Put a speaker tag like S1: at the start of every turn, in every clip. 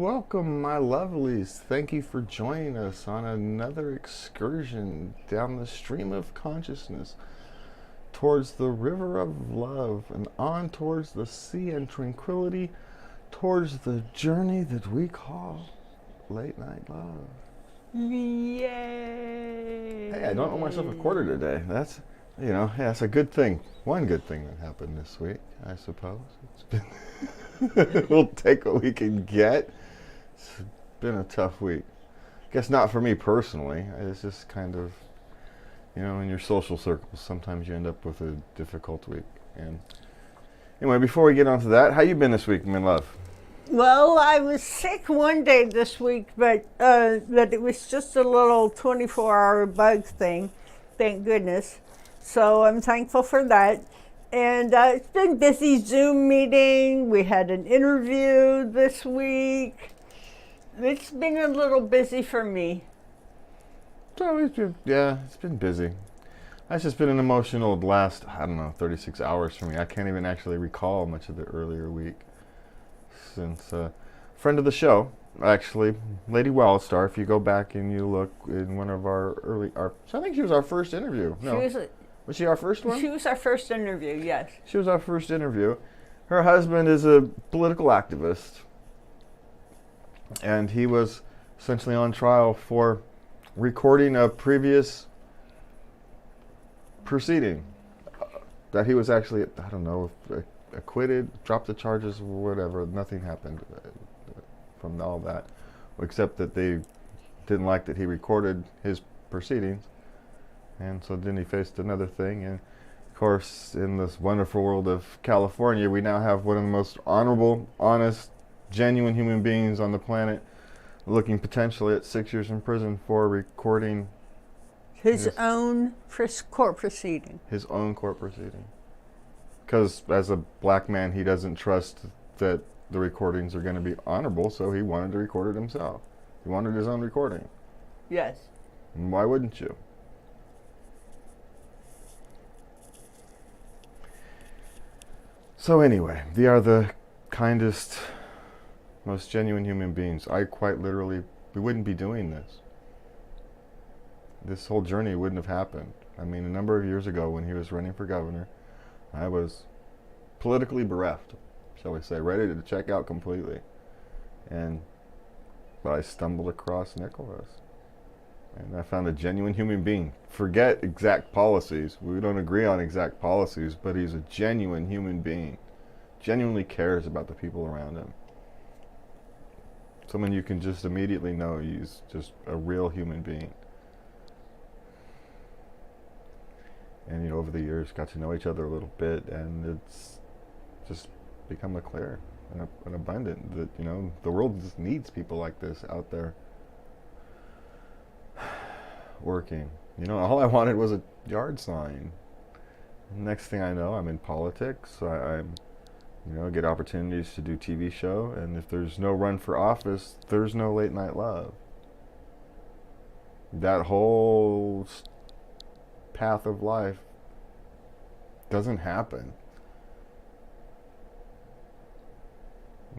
S1: Welcome, my lovelies. Thank you for joining us on another excursion down the stream of consciousness towards the river of love and on towards the sea and tranquility, towards the journey that we call late night love.
S2: Yay!
S1: Hey, I don't owe myself a quarter today. That's a good thing. One good thing that happened this week, I suppose. It's been we'll take what we can get. It's been a tough week. I guess not for me personally. It's just kind of, in your social circles, sometimes you end up with a difficult week. And anyway, before we get on to that, how you been this week, my love?
S2: Well, I was sick one day this week, but it was just a little 24-hour bug thing, thank goodness. So I'm thankful for that. And it's been busy Zoom meeting. We had an interview this week. It's been a little busy for me.
S1: It's been busy. It's just been an emotional last, 36 hours for me. I can't even actually recall much of the earlier week. Since a friend of the show, actually, Lady Wildstar, if you go back and you look in one of I think she was our first interview. No. Was she our first one?
S2: She was our first interview, yes.
S1: She was our first interview. Her husband is a political activist, and he was essentially on trial for recording a previous proceeding that he was actually, acquitted, dropped the charges, whatever. Nothing happened from all that, except that they didn't like that he recorded his proceedings. And so then he faced another thing. And of course, in this wonderful world of California, we now have one of the most honorable, honest, genuine human beings on the planet looking potentially at 6 years in prison for recording
S2: his own court proceeding.
S1: His own court proceeding. Because as a black man, he doesn't trust that the recordings are going to be honorable, so he wanted to record it himself. He wanted his own recording.
S2: Yes.
S1: And why wouldn't you? So anyway, they are the kindest, most genuine human beings. We wouldn't be doing this. This whole journey wouldn't have happened. A number of years ago when he was running for governor, I was politically bereft, shall we say, ready to check out completely. But I stumbled across Nicholas. And I found a genuine human being. Forget exact policies. We don't agree on exact policies, but he's a genuine human being. Genuinely cares about the people around him. Someone you can just immediately know he's just a real human being. And over the years got to know each other a little bit, and it's just become clear and abundant that, the world just needs people like this out there working. All I wanted was a yard sign. Next thing I know, I'm in politics. I'm get opportunities to do TV show, and if there's no run for office, there's no late night love. That whole path of life doesn't happen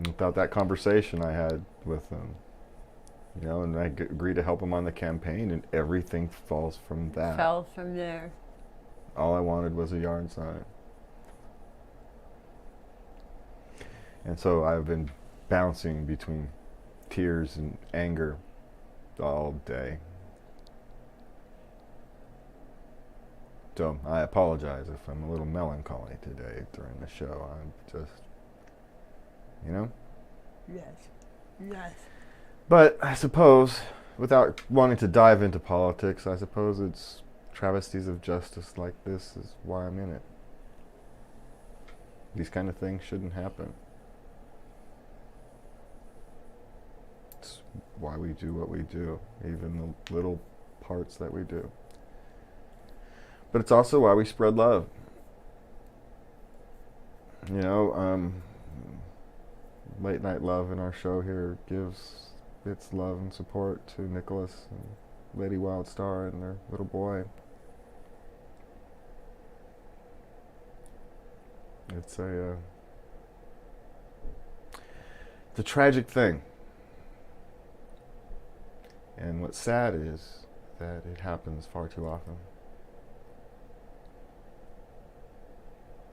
S1: without that conversation I had with them. And I agreed to help him on the campaign, and everything falls from that.
S2: Fell from there.
S1: All I wanted was a yard sign. And so I've been bouncing between tears and anger all day. So I apologize if I'm a little melancholy today during the show. I'm just,
S2: Yes.
S1: But I suppose, without wanting to dive into politics, I suppose it's travesties of justice like this is why I'm in it. These kind of things shouldn't happen. It's why we do what we do, even the little parts that we do. But it's also why we spread love. Late night love in our show here gives its love and support to Nicholas and Lady Wildstar and their little boy. It's a tragic thing. And what's sad is that it happens far too often.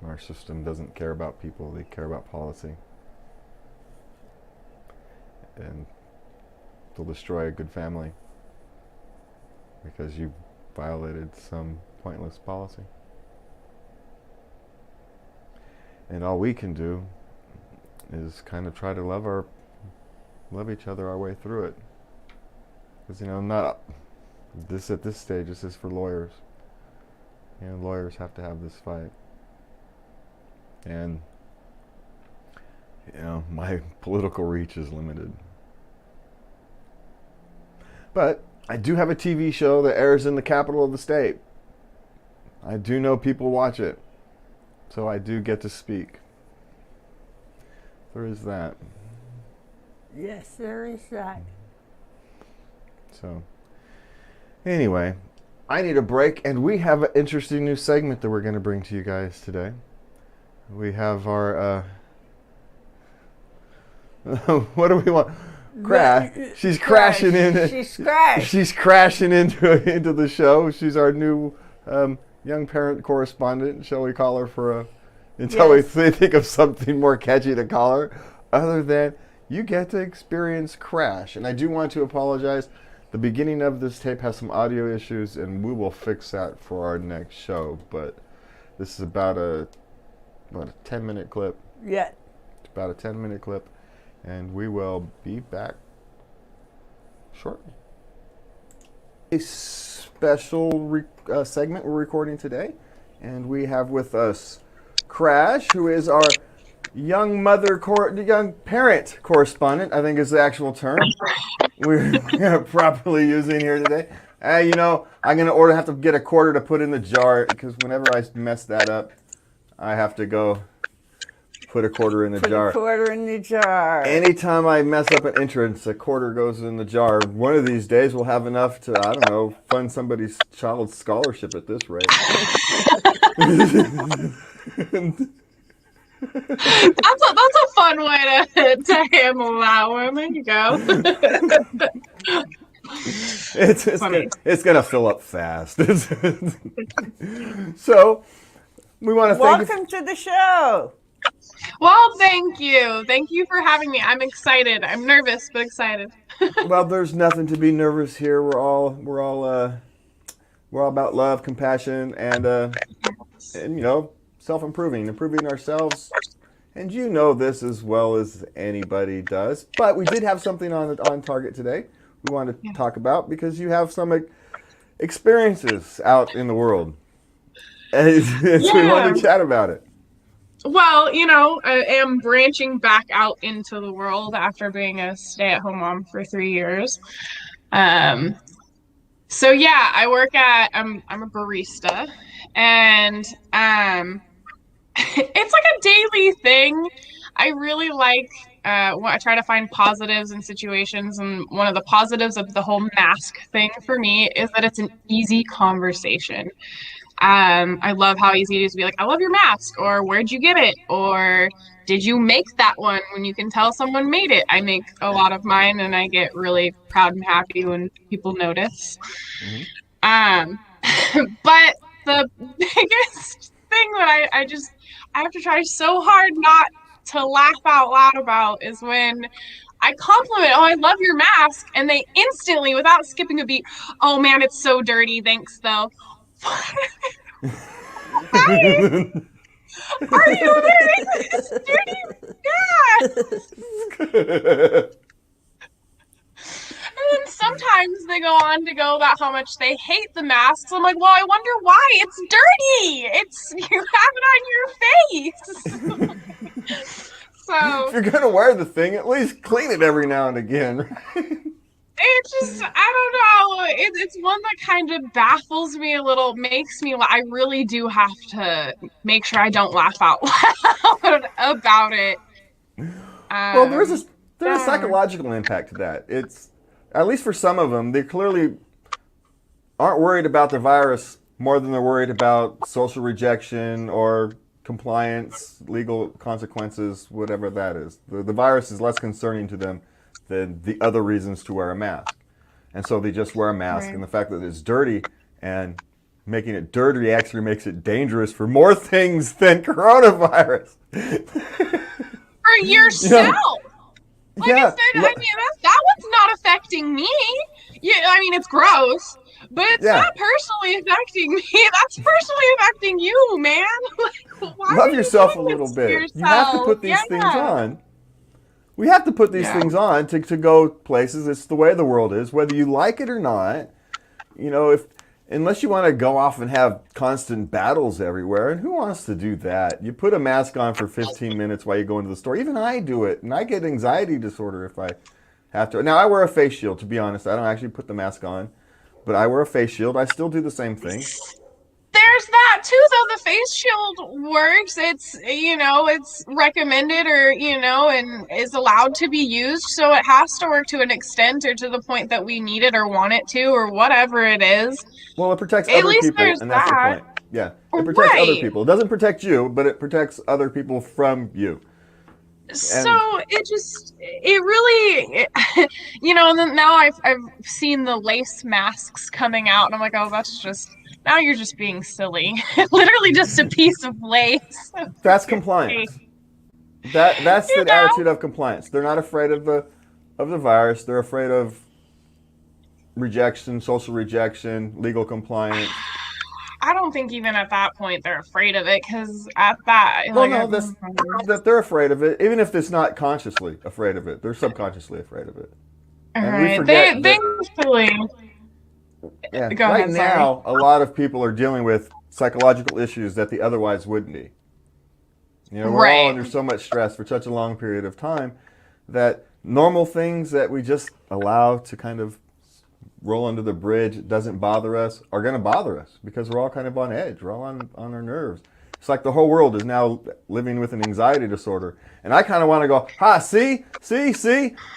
S1: Our system doesn't care about people, they care about policy. And they'll destroy a good family because you violated some pointless policy. And all we can do is kind of try to love each other our way through it. Because, not this at this stage, this is for lawyers. Lawyers have to have this fight. And, my political reach is limited. But I do have a TV show that airs in the capital of the state. I do know people watch it. So I do get to speak. There is that.
S2: Yes, there is that.
S1: So, anyway, I need a break, and we have an interesting new segment that we're going to bring to you guys today. We have our, what do we want? She's crashing in. She's crashing into the show. She's our new young parent correspondent. Shall we call her until we think of something more catchy to call her? Other than, you get to experience Crash. And I do want to apologize. The beginning of this tape has some audio issues, and we will fix that for our next show. But this is about a 10-minute clip.
S2: Yeah.
S1: It's about a 10-minute clip. And we will be back shortly. A special segment we're recording today. And we have with us Crash, who is our young parent correspondent, I think is the actual term we're properly using here today. I'm going to have to get a quarter to put in the jar, because whenever I mess that up, I have to go put a quarter in the jar.
S2: Put a quarter in the jar.
S1: Anytime I mess up an entrance, a quarter goes in the jar. One of these days we'll have enough to, fund somebody's child's scholarship at this rate.
S3: That's a fun way to handle that one. There you go.
S1: It's gonna fill up fast. So we want to
S2: welcome to the show.
S3: Well, thank you. Thank you for having me. I'm excited. I'm nervous but excited.
S1: Well, there's nothing to be nervous here. We're all about love, compassion, and self-improving, improving ourselves. And this as well as anybody does. But we did have something on target today we wanted to talk about, because you have some experiences out in the world. And we want to chat about it.
S3: Well, I am branching back out into the world after being a stay-at-home mom for 3 years. So yeah, I work I'm a barista, and it's like a daily thing. I really like, I try to find positives in situations, and one of the positives of the whole mask thing for me is that it's an easy conversation. I love how easy it is to be like, I love your mask, or where'd you get it, or did you make that one, when you can tell someone made it. I make a lot of mine, and I get really proud and happy when people notice. Mm-hmm. But the biggest thing that I have to try so hard not to laugh out loud about is when I compliment, I love your mask, and they instantly, without skipping a beat, oh man, it's so dirty, thanks though. Why are you wearing this dirty mask? And then sometimes they go on to go about how much they hate the masks. I'm like, well, I wonder why. It's dirty. You have it on your face. So
S1: if you're gonna wear the thing, at least clean it every now and again, right?
S3: It's just, I don't know. It's one that kind of baffles me a little, makes me, I really do have to make sure I don't laugh out loud about it.
S1: Well, there's a psychological impact to that. It's, at least for some of them, they clearly aren't worried about the virus more than they're worried about social rejection or compliance, legal consequences, whatever that is. The virus is less concerning to them than the other reasons to wear a mask. And so they just wear a mask.
S3: Right.
S1: And the fact that it's dirty and making it dirty actually makes it dangerous for more things than coronavirus.
S3: For yourself. Like I said, I mean, that one's not affecting me. Yeah, I mean, it's gross, but it's not personally affecting me. That's personally affecting you, man. Like, why
S1: love
S3: are
S1: yourself a
S3: you doing
S1: little
S3: this to
S1: bit.
S3: yourself?
S1: You have to put these things on. We have to put these things on to go places. It's the way the world is, whether you like it or not. You know, unless you want to go off and have constant battles everywhere, and who wants to do that? You put a mask on for 15 minutes while you go into the store. Even I do it, and I get anxiety disorder if I have to. Now, I wear a face shield, to be honest. I don't actually put the mask on, but I wear a face shield. I still do the same thing.
S3: There's that too, though. The face shield works. It's, you know, it's recommended or, you know, and is allowed to be used. So it has to work to an extent or to the point that we need it or want it to or whatever it is.
S1: Well, it protects
S3: At
S1: other
S3: least
S1: people,
S3: there's
S1: and that's
S3: that.
S1: the point. Yeah, it protects other
S3: Right.
S1: people. It doesn't protect you, but it protects other people from you.
S3: So it really, you know, and then now I've seen the lace masks coming out, and I'm like, oh, that's just, now you're just being silly. Literally just a piece of lace.
S1: That's compliance. That's the attitude of compliance. They're not afraid of the virus. They're afraid of rejection, social rejection, legal compliance.
S3: I don't think even at that point they're afraid of it, because at that,
S1: Well,
S3: like,
S1: no, that they're afraid of it, even if it's not consciously afraid of it. They're subconsciously afraid of it. And we forget
S3: thankfully.
S1: Yeah.
S3: Go
S1: Right
S3: ahead,
S1: now, a lot of people are dealing with psychological issues that they otherwise wouldn't be. You know, we're all under so much stress for such a long period of time that normal things that we just allow to kind of roll under the bridge, doesn't bother us, are going to bother us because we're all kind of on edge. We're all on our nerves. It's like the whole world is now living with an anxiety disorder. And I kind of want to go, see?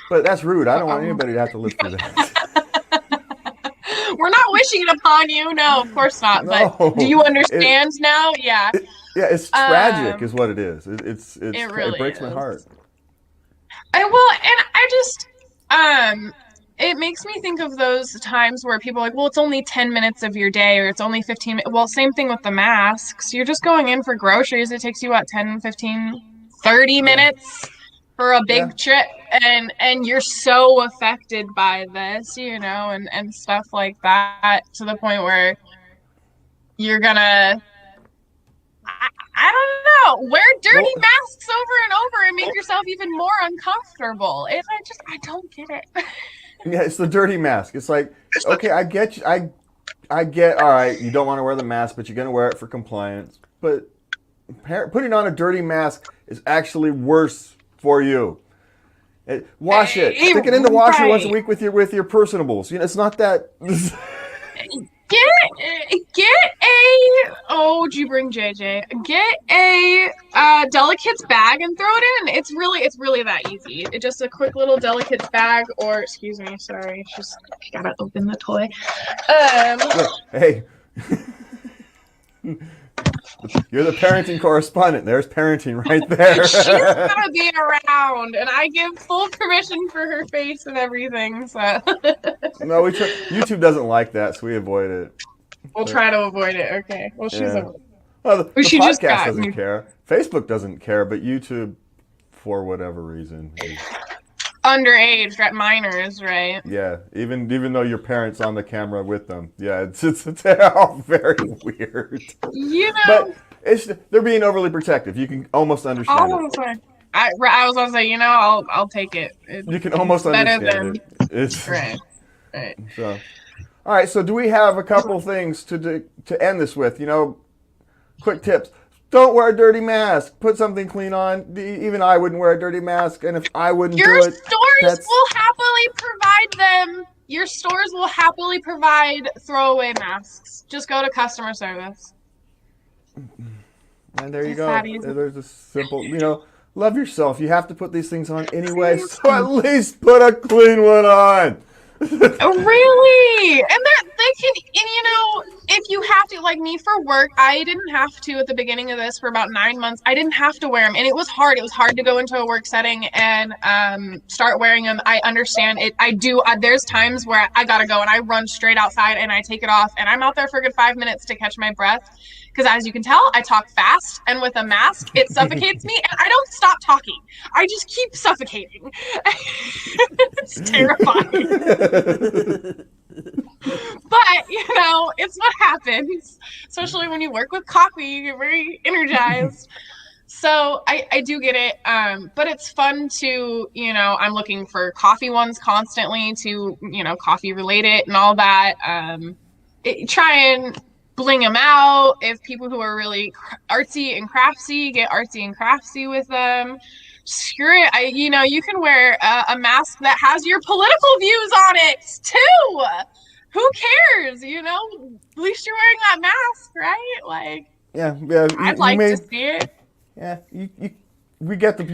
S1: But that's rude. I don't want anybody to have to live through that.
S3: We're not wishing it upon you. No, of course not.
S1: No.
S3: But do you understand now? Yeah.
S1: It's tragic is what it is.
S3: It
S1: breaks my heart.
S3: It makes me think of those times where people are like, well, it's only 10 minutes of your day, or it's only 15 minutes. Well, same thing with the masks. You're just going in for groceries. It takes you, 10, 15, 30 minutes for a big trip. And you're so affected by this, you know, and stuff like that, to the point where you're gonna, I don't know, wear dirty masks over and over and make yourself even more uncomfortable. I don't get it.
S1: Yeah, it's the dirty mask. It's like, okay, I get you. I get, all right, you don't want to wear the mask, but you're going to wear it for compliance. But putting on a dirty mask is actually worse for you. Wash it. Stick it in the washer once a week with your personables. You know, it's not that.
S3: Get a, oh, did you bring JJ? Get a Delicates bag and throw it in. It's really that easy. It's just a quick little Delicates bag, or, excuse me, sorry, just gotta open the toy.
S1: Hey. You're the parenting correspondent. There's parenting right there.
S3: She's gonna be around, and I give full permission for her face and everything. So
S1: no, YouTube doesn't like that, so we avoid it.
S3: We'll try to avoid it. Okay. Well, she's
S1: the podcast doesn't care. Facebook doesn't care, but YouTube, for whatever reason, is
S3: underage, minors, right?
S1: Yeah, even though your parents on the camera with them, yeah, it's all very weird.
S3: You know,
S1: but they're being overly protective. You can almost understand it.
S3: I was gonna say, you know, I'll take it.
S1: You can almost understand it. It's
S3: right.
S1: So, all right. So, do we have a couple things to end this with? You know, quick tips. Don't wear a dirty mask. Put something clean on. Even I wouldn't wear a dirty mask, and if I wouldn't do it,
S3: your stores will happily provide them. Your stores will happily provide throwaway masks. Just go to customer service.
S1: And there you go. There's a simple, you know, love yourself. You have to put these things on anyway, so at least put a clean one on.
S3: Really? And they can, and you know, if you have to, like me for work, I didn't have to at the beginning of this for about 9 months. I didn't have to wear them, and it was hard. It was hard to go into a work setting and start wearing them. I understand it. I do. There's times where I gotta go and I run straight outside and I take it off, and I'm out there for a good 5 minutes to catch my breath. Because as you can tell, I talk fast, and with a mask, it suffocates me, and I don't stop talking. I just keep suffocating. It's terrifying. But, it's what happens, especially when you work with coffee, you get very energized. So I do get it. But it's fun to, I'm looking for coffee ones constantly to, coffee related and all that. Try and bling them out. If people who are really artsy and craftsy, get artsy and craftsy with them. Screw it. You can wear a mask that has your political views on it too. Who cares? At least you're wearing that mask, right? Like,
S1: yeah.
S3: I'd like to see it.
S1: Yeah, we get the,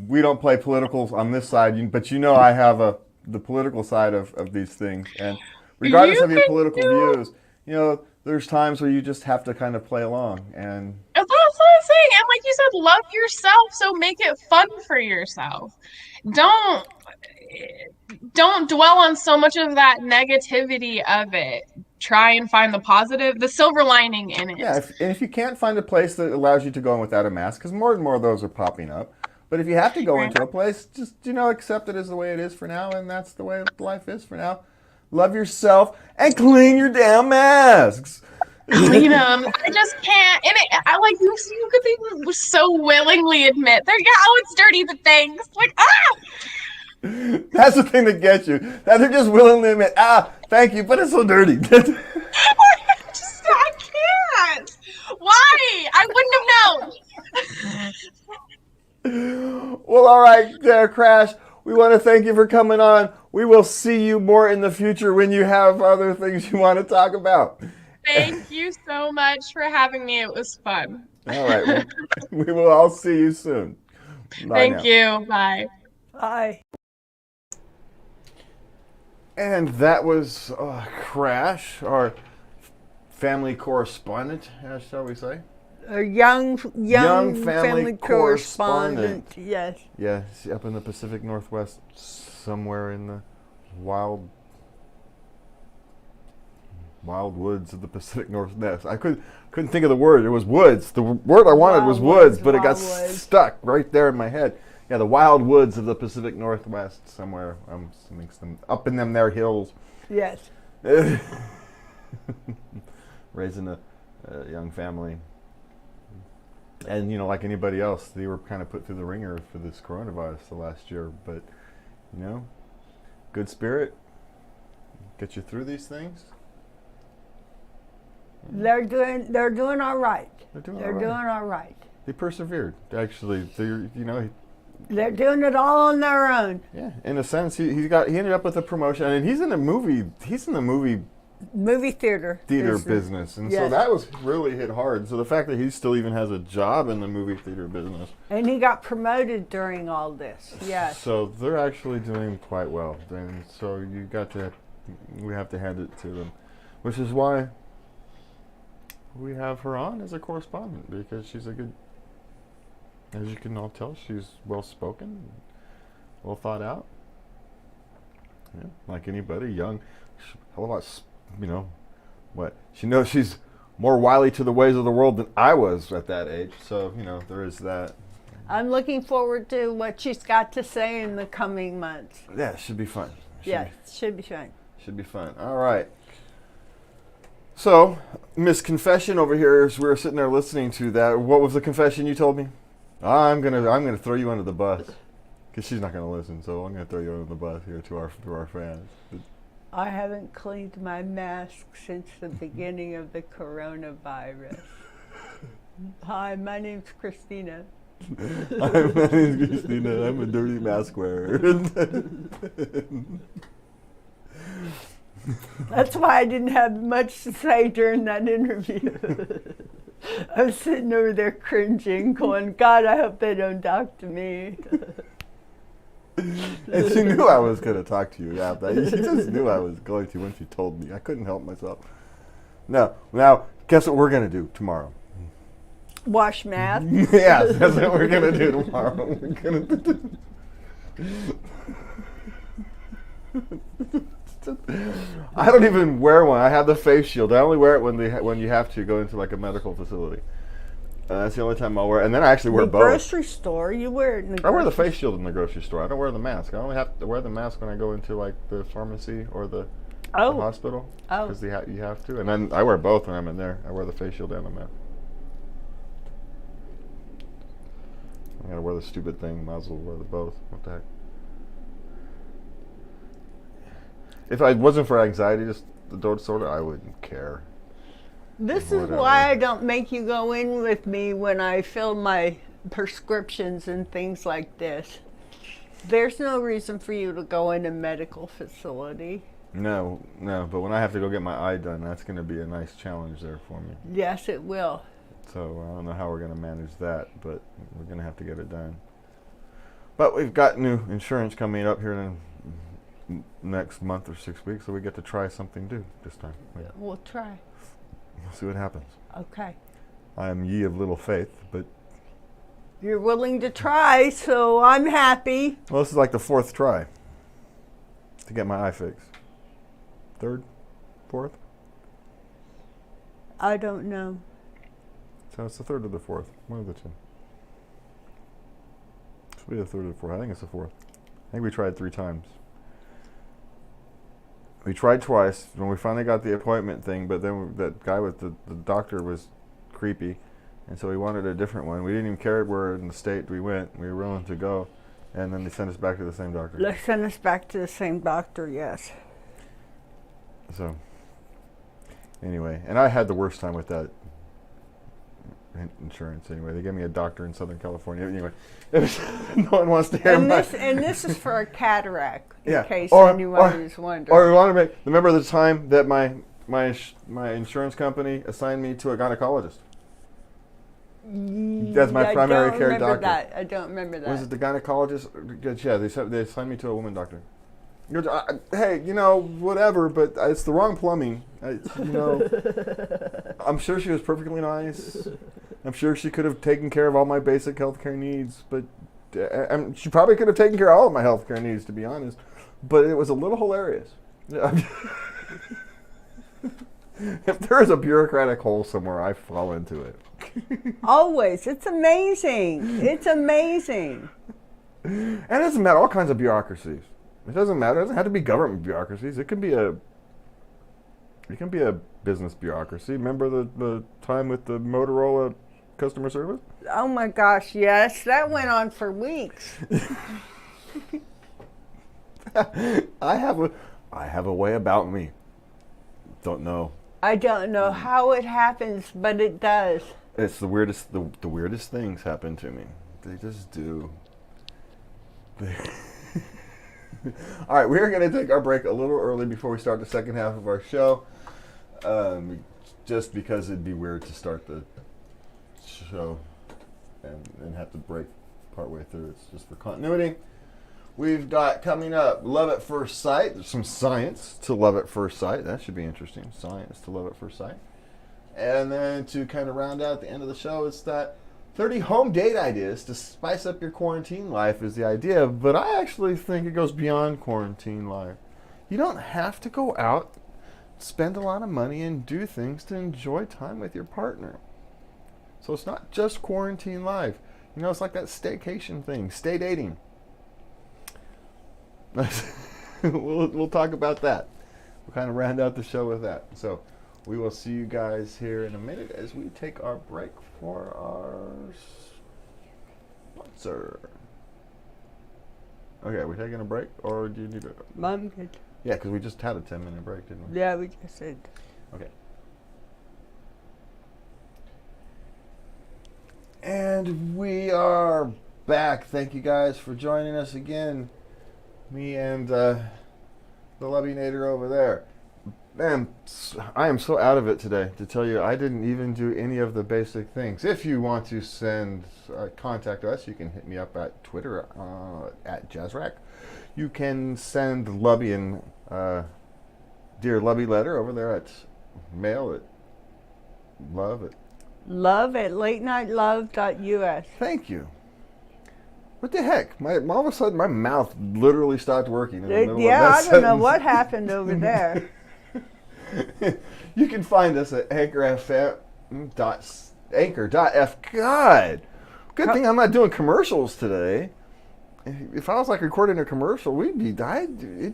S1: we don't play politicals on this side, but I have the political side of these things, and regardless of your political views, there's times where you just have to kind of play along, and
S3: that's what I'm saying. And like you said, love yourself, so make it fun for yourself. Don't dwell on so much of that negativity of it. Try and find the positive, the silver lining in it.
S1: Yeah, if you can't find a place that allows you to go in without a mask, because more and more of those are popping up, but if you have to go into a place, just, accept it as the way it is for now, and that's the way life is for now. Love yourself and clean your damn masks.
S3: Clean them. I just can't. And I like you could be so willingly admit it's dirty, but thanks. Like,
S1: That's the thing that gets you. That they're just willingly admit, thank you, but it's so dirty.
S3: I can't. Why? I wouldn't have known.
S1: Well, all right, there, Crash. We want to thank you for coming on. We will see you more in the future when you have other things you want to talk about.
S3: Thank you so much for having me. It was fun.
S1: All right. Well, we will all see you soon. Bye
S3: Thank you. Bye.
S2: Bye.
S1: And that was Crash, our family correspondent, shall we say?
S2: A young family correspondent. Yes.
S1: Yeah, up in the Pacific Northwest, somewhere in the wild woods of the Pacific Northwest. I couldn't think of the word. It was woods. The word I wanted was woods, but it got stuck right there in my head. Yeah, the wild woods of the Pacific Northwest, somewhere. I'm assuming some up in them there hills.
S2: Yes.
S1: Raising a young family. And, like anybody else, they were kind of put through the ringer for this coronavirus the last year. But, good spirit, get you through these things.
S2: They're doing all right.
S1: They're doing all right. They persevered. Actually,
S2: they're doing it all on their own.
S1: Yeah, in a sense, he ended up with a promotion, and he's in the movie
S2: theater
S1: business, and so that was really hit hard. So the fact that he still even has a job in the movie theater business,
S2: and he got promoted during all this. Yes.
S1: So they're actually doing quite well, and so we have to hand it to them, which is why we have her on as a correspondent, because she's a good. As you can all tell, she's well-spoken, well thought out. Yeah, like anybody, young, a lot, she knows she's more wily to the ways of the world than I was at that age. So, there is that.
S2: I'm looking forward to what she's got to say in the coming months.
S1: Yeah, it should be fun.
S2: Should be fun.
S1: Should be fun. All right. So, Miss Confession over here, as we were sitting there listening to that, what was the confession you told me? I'm gonna throw you under the bus, because she's not gonna listen. So I'm gonna throw you under the bus here to our fans.
S2: I haven't cleaned my mask since the beginning of the coronavirus. Hi, my name's Christina.
S1: Hi, my name's Christina. I'm a dirty mask wearer.
S2: That's why I didn't have much to say during that interview. I was sitting over there cringing, going, God, I hope they don't talk to me.
S1: And she knew I was going to talk to you after that. She just knew I was going to when she told me. I couldn't help myself. No. Now, guess what we're gonna do tomorrow?
S2: Wash math.
S1: Yeah, that's what we're gonna do tomorrow. We're gonna do. I don't even wear one. I have the face shield. I only wear it when you have to go into like a medical facility. That's the only time I'll wear it. And then I actually wear
S2: The
S1: both.
S2: grocery store, you wear it in the
S1: I wear the
S2: grocery
S1: face shield in the grocery store. I don't wear the mask. I only have to wear the mask when I go into like the pharmacy or the hospital.
S2: Oh.
S1: Because you have to. And then I wear both when I'm in there. I wear the face shield and the mask. I gotta wear the stupid thing. Might as well wear the both. What the heck? If it wasn't for anxiety disorder, I wouldn't care.
S2: This is
S1: Whatever.
S2: why I don't make you go in with me when I fill my prescriptions and things like this. There's no reason for you to go in a medical facility.
S1: No, but when I have to go get my eye done, that's going to be a nice challenge there for me.
S2: Yes, it will.
S1: So I don't know how we're going to manage that, but we're going to have to get it done. But we've got new insurance coming up here in the next month or 6 weeks, so we get to try something new this time.
S2: We'll try.
S1: We'll see what happens.
S2: Okay.
S1: I am ye of little faith, but...
S2: You're willing to try, so I'm happy.
S1: Well, this is like the 4th try to get my eye fixed. 3rd? 4th?
S2: I don't know.
S1: So it's the 3rd or the 4th. One of the two. It should be the 3rd or the 4th. I think it's the 4th. I think we tried 3 times. We tried twice when we finally got the appointment thing, but then that guy with the doctor was creepy, and so we wanted a different one. We didn't even care where in the state we went. We were willing to go, and then they sent us back to the same doctor.
S2: Let's send us back to the same doctor, yes.
S1: So, anyway, and I had the worst time with that insurance anyway. They gave me a doctor in Southern California. Anyway, no one wants to hear
S2: And this is for a cataract, in case
S1: Or
S2: anyone is wondering.
S1: Or you want to make, remember the time that my insurance company assigned me to a gynecologist? That's my primary care doctor.
S2: I don't remember that.
S1: Was it the gynecologist? Yeah, they assigned me to a woman doctor. Hey, whatever, but it's the wrong plumbing. I'm sure she was perfectly nice. I'm sure she could have taken care of all my basic healthcare needs, but she probably could have taken care of all of my healthcare needs, to be honest. But it was a little hilarious. If there is a bureaucratic hole somewhere, I fall into it.
S2: Always. It's amazing. It's amazing.
S1: And it doesn't matter, all kinds of bureaucracies. It doesn't matter. It doesn't have to be government bureaucracies. It can be a business bureaucracy. Remember the time with the Motorola customer service?
S2: Oh my gosh, yes. That went on for weeks.
S1: I have a way about me. Don't know.
S2: I don't know how it happens, but it does.
S1: It's the weirdest. The weirdest things happen to me. They just do. All right, we're going to take our break a little early before we start the second half of our show. Just because it'd be weird to start the show and have to break partway through. It's just for continuity. We've got coming up Love at First Sight. There's some science to Love at First Sight. That should be interesting. Science to Love at First Sight. And then to kind of round out the end of the show, it's that 30 home date ideas to spice up your quarantine life is the idea, but I actually think it goes beyond quarantine life. You don't have to go out, spend a lot of money, and do things to enjoy time with your partner. So it's not just quarantine life. It's like that staycation thing, stay dating. We'll talk about that. We'll kind of round out the show with that. So we will see you guys here in a minute as we take our break for our sponsor. Okay, are we taking a break, or do you need a...
S2: I'm good.
S1: Yeah, because we just had a 10-minute break, didn't we?
S2: Yeah, we just did.
S1: Okay. And we are back. Thank you guys for joining us again. Me and the Lubbinator over there. Man, I am so out of it today to tell you I didn't even do any of the basic things. If you want to contact us, you can hit me up at Twitter at JazzRack. You can send Lubby an Dear Lubby letter over there at mail at Love it.
S2: Love at latenightLove.us.
S1: Thank you. What the heck? All of a sudden, my mouth literally stopped working in the middle of that
S2: I don't know
S1: sentence.
S2: what happened over there.
S1: You can find us at anchor.f. God, good thing I'm not doing commercials today. If I was like recording a commercial, it'd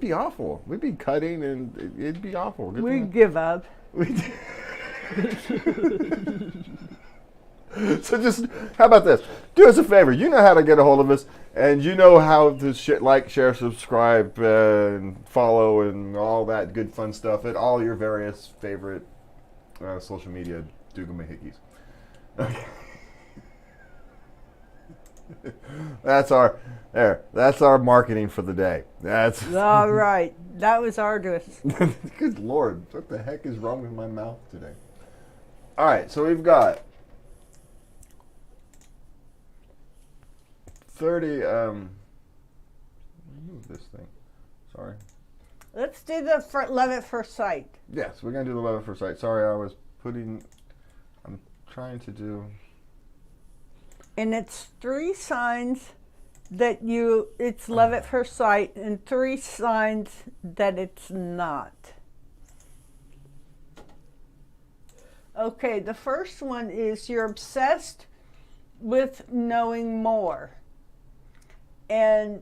S1: be awful. We'd be cutting and it'd be awful.
S2: We'd give up.
S1: So just, how about this? Do us a favor. You know how to get a hold of us, and you know how to like, share, subscribe, and follow, and all that good fun stuff at all your various favorite social media doogamahickeys. Okay. That's our marketing for the day. That's
S2: all right. That was arduous.
S1: Good Lord, what the heck is wrong with my mouth today? All right, so we've got 30. Move this thing. Sorry.
S2: Let's do the love at first sight.
S1: Yes, we're gonna do the love at first sight. Sorry, I'm trying to do.
S2: And it's 3 signs that it's love at first sight, and 3 signs that it's not. Okay, the first one is you're obsessed with knowing more. And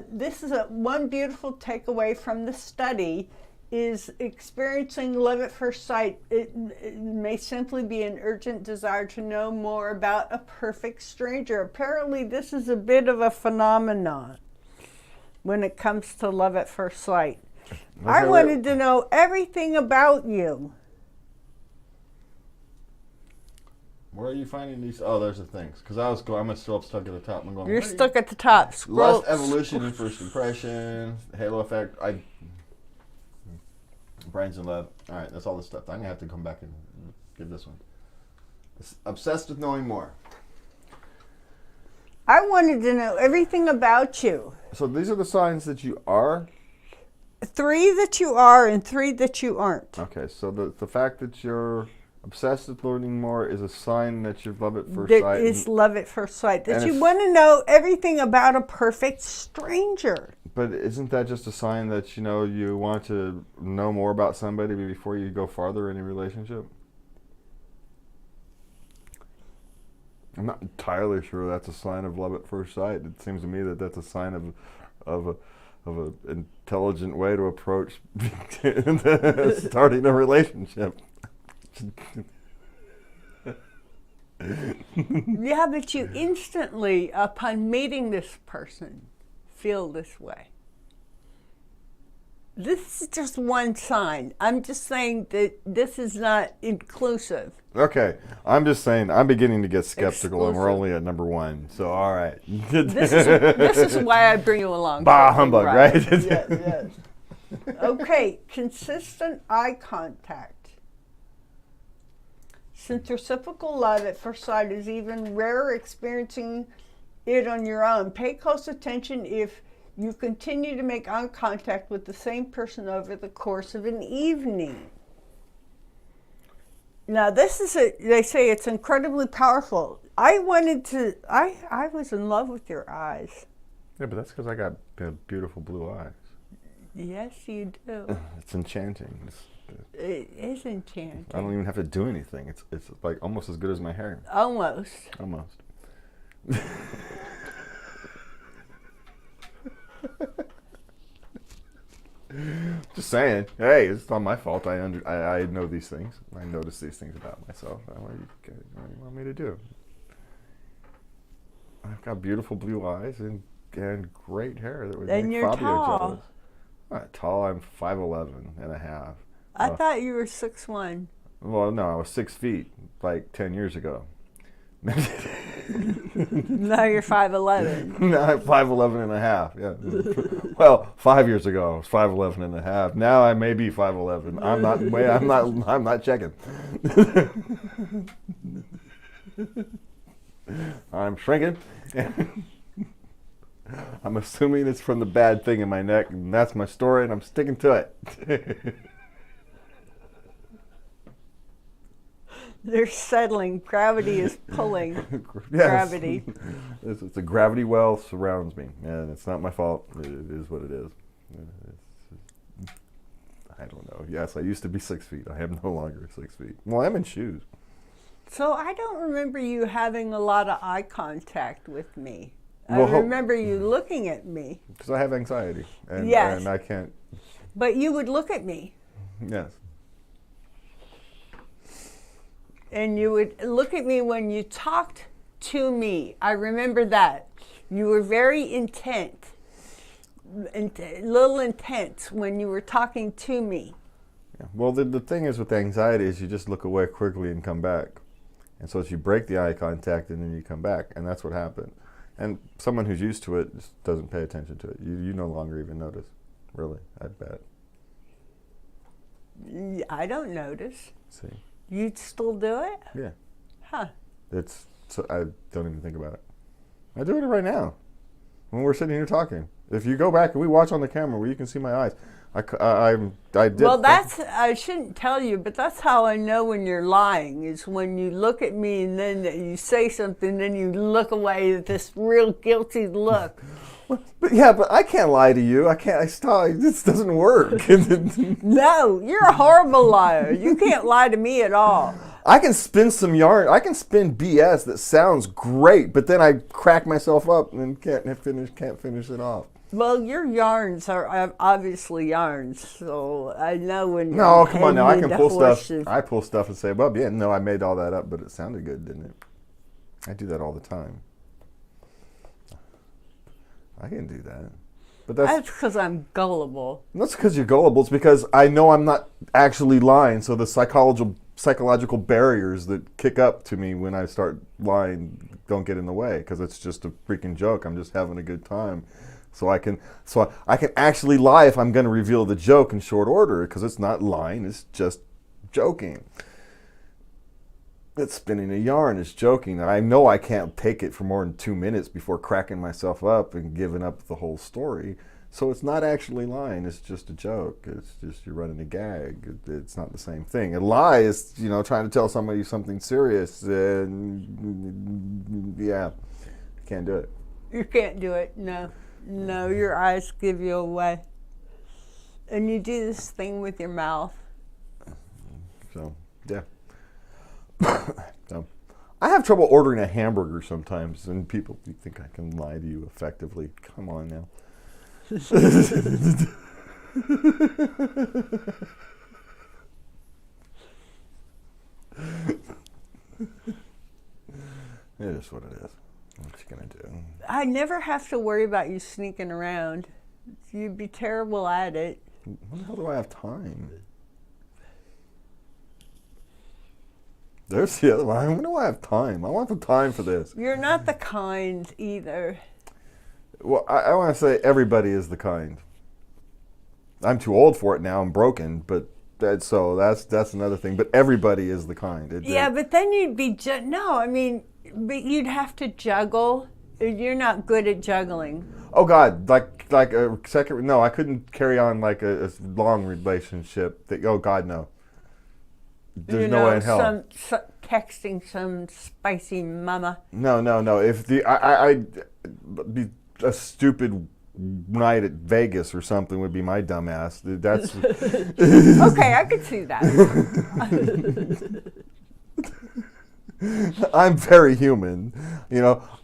S2: this is one beautiful takeaway from the study is experiencing love at first sight. It may simply be an urgent desire to know more about a perfect stranger. Apparently, this is a bit of a phenomenon when it comes to love at first sight.
S1: Okay,
S2: I wanted to know everything about you.
S1: Where are you finding these? Oh, there's the things. Because I'm still stuck at the top. I'm going.
S2: You're stuck at the top. Scroll.
S1: Lust, evolution, and first impression, halo effect. Brains and love. All right, that's all the stuff. I'm gonna have to come back and give this one. Obsessed with knowing more.
S2: I wanted to know everything about you.
S1: So these are the signs that you are.
S2: 3 that you are and 3 that you aren't.
S1: Okay, so the fact that you're obsessed with learning more is a sign that you love at first
S2: That
S1: sight.
S2: is love at first sight. That you want to know everything about a perfect stranger.
S1: But isn't that just a sign that you want to know more about somebody before you go farther in a relationship? I'm not entirely sure that's a sign of love at first sight. It seems to me that that's a sign of an intelligent way to approach starting a relationship.
S2: Yeah, but you instantly, upon meeting this person, feel this way. This is just one sign. I'm just saying that this is not inclusive.
S1: Okay, I'm just saying I'm beginning to get skeptical, and we're only at number 1. So all right,
S2: this is why I bring you along.
S1: Bah humbug, right?
S2: Yes. Okay, consistent eye contact. Since reciprocal love at first sight is even rarer, experiencing it on your own. Pay close attention if you continue to make eye contact with the same person over the course of an evening. Now, they say it's incredibly powerful. I was in love with your eyes.
S1: Yeah, but that's because I got beautiful blue eyes.
S2: Yes, you do.
S1: It's enchanting.
S2: It is enchanting.
S1: I don't even have to do anything. It's like almost as good as my hair.
S2: Almost.
S1: Just saying. Hey, it's not my fault. I know these things. I notice these things about myself. What do you want me to do? I've got beautiful blue eyes and great hair that would
S2: and
S1: make
S2: you're
S1: Fabio
S2: tall.
S1: jealous. I'm not tall. I'm 5'11" and a half.
S2: I thought you were 6'1".
S1: Well, no, I was 6 feet like 10 years ago.
S2: Now you're 5'11".
S1: Now I'm 5'11" and a half. Yeah. Well, 5 years ago I was 5'11" and a half. Now I may be 5'11". I'm not checking. I'm shrinking. I'm assuming it's from the bad thing in my neck, and that's my story, and I'm sticking to it.
S2: They're settling. Gravity is pulling.
S1: Yes.
S2: Gravity.
S1: It's a gravity well surrounds me, and it's not my fault. It is what it is. I don't know. Yes, I used to be 6 feet. I am no longer 6 feet. Well, I'm in shoes.
S2: So I don't remember you having a lot of eye contact with me.
S1: Well,
S2: I remember you looking at me.
S1: Because I have anxiety, and,
S2: Yes.
S1: and I can't.
S2: But you would look at me.
S1: Yes.
S2: And you would look at me when you talked to me. I remember that. You were very intent, a little intense when you were talking to me.
S1: Yeah. Well, the thing is with anxiety is you just look away quickly and come back. And so you break the eye contact and then you come back. And that's what happened. And someone who's used to it just doesn't pay attention to it. You no longer even notice. Really, I bet.
S2: I don't notice.
S1: See?
S2: You'd still do it?
S1: Yeah.
S2: Huh.
S1: I don't even think about it. I do it right now when we're sitting here talking. If you go back and we watch on the camera where you can see my eyes, I did.
S2: Well, I shouldn't tell you, but that's how I know when you're lying, is when you look at me and then you say something, then you look away with this real guilty look.
S1: But I can't lie to you. I can't. This doesn't work.
S2: No, you're a horrible liar. You can't lie to me at all.
S1: I can spin some yarn. I can spin BS that sounds great, but then I crack myself up and can't finish it off.
S2: Well, your yarns are obviously yarns, so I know when you're
S1: No, come on now. I
S2: heading
S1: can
S2: into
S1: pull stuff.
S2: horseshoes.
S1: I pull stuff and say, well, yeah, no, I made all that up, but it sounded good, didn't it? I do that all the time. I can do that. But
S2: That's because I'm gullible.
S1: that's because you're gullible. It's because I know I'm not actually lying, so the psychological barriers that kick up to me when I start lying don't get in the way, because it's just a freaking joke. I'm just having a good time. So I can actually lie if I'm going to reveal the joke in short order, because it's not lying, it's just joking. It's spinning a yarn, it's joking. I know I can't take it for more than 2 minutes before cracking myself up and giving up the whole story. So it's not actually lying, it's just a joke. It's just you're running a gag. It's not the same thing. A lie is, trying to tell somebody something serious, and yeah, can't do it.
S2: You can't do it, no. No, your eyes give you away. And you do this thing with your mouth.
S1: So, yeah. So, I have trouble ordering a hamburger sometimes, and people think I can lie to you effectively. Come on now. It is what it is. What you gonna do?
S2: I never have to worry about you sneaking around. You'd be terrible at it.
S1: When the hell do I have time? There's the other one. When do I have time? I want the time for this.
S2: You're not the kind either.
S1: Well, I want to say everybody is the kind. I'm too old for it now. I'm broken, but that's another thing. But everybody is the kind.
S2: But then you'd be but you'd have to juggle. You're not good at juggling.
S1: Oh God, like a second. No, I couldn't carry on like a long relationship. Oh God, no. There's no way in hell.
S2: Texting some spicy mama.
S1: No. If I'd be a stupid night at Vegas or something would be my dumb ass. That's
S2: Okay, I could see that.
S1: I'm very human.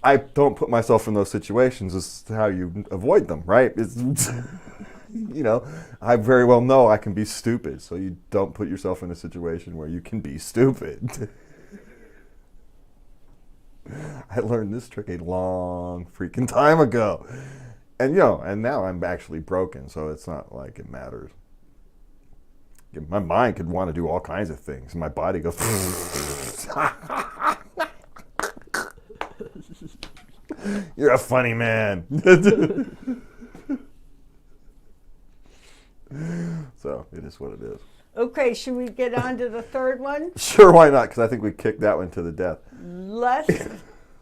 S1: I don't put myself in those situations. It's how you avoid them, right? I very well know I can be stupid, so you don't put yourself in a situation where you can be stupid. I learned this trick a long freaking time ago. And now I'm actually broken, so it's not like it matters. My mind could want to do all kinds of things. My body goes. You're a funny man. So it is what it is.
S2: Okay, should we get on to the third one?
S1: Sure, why not? Because I think we kicked that one to the death.
S2: Lust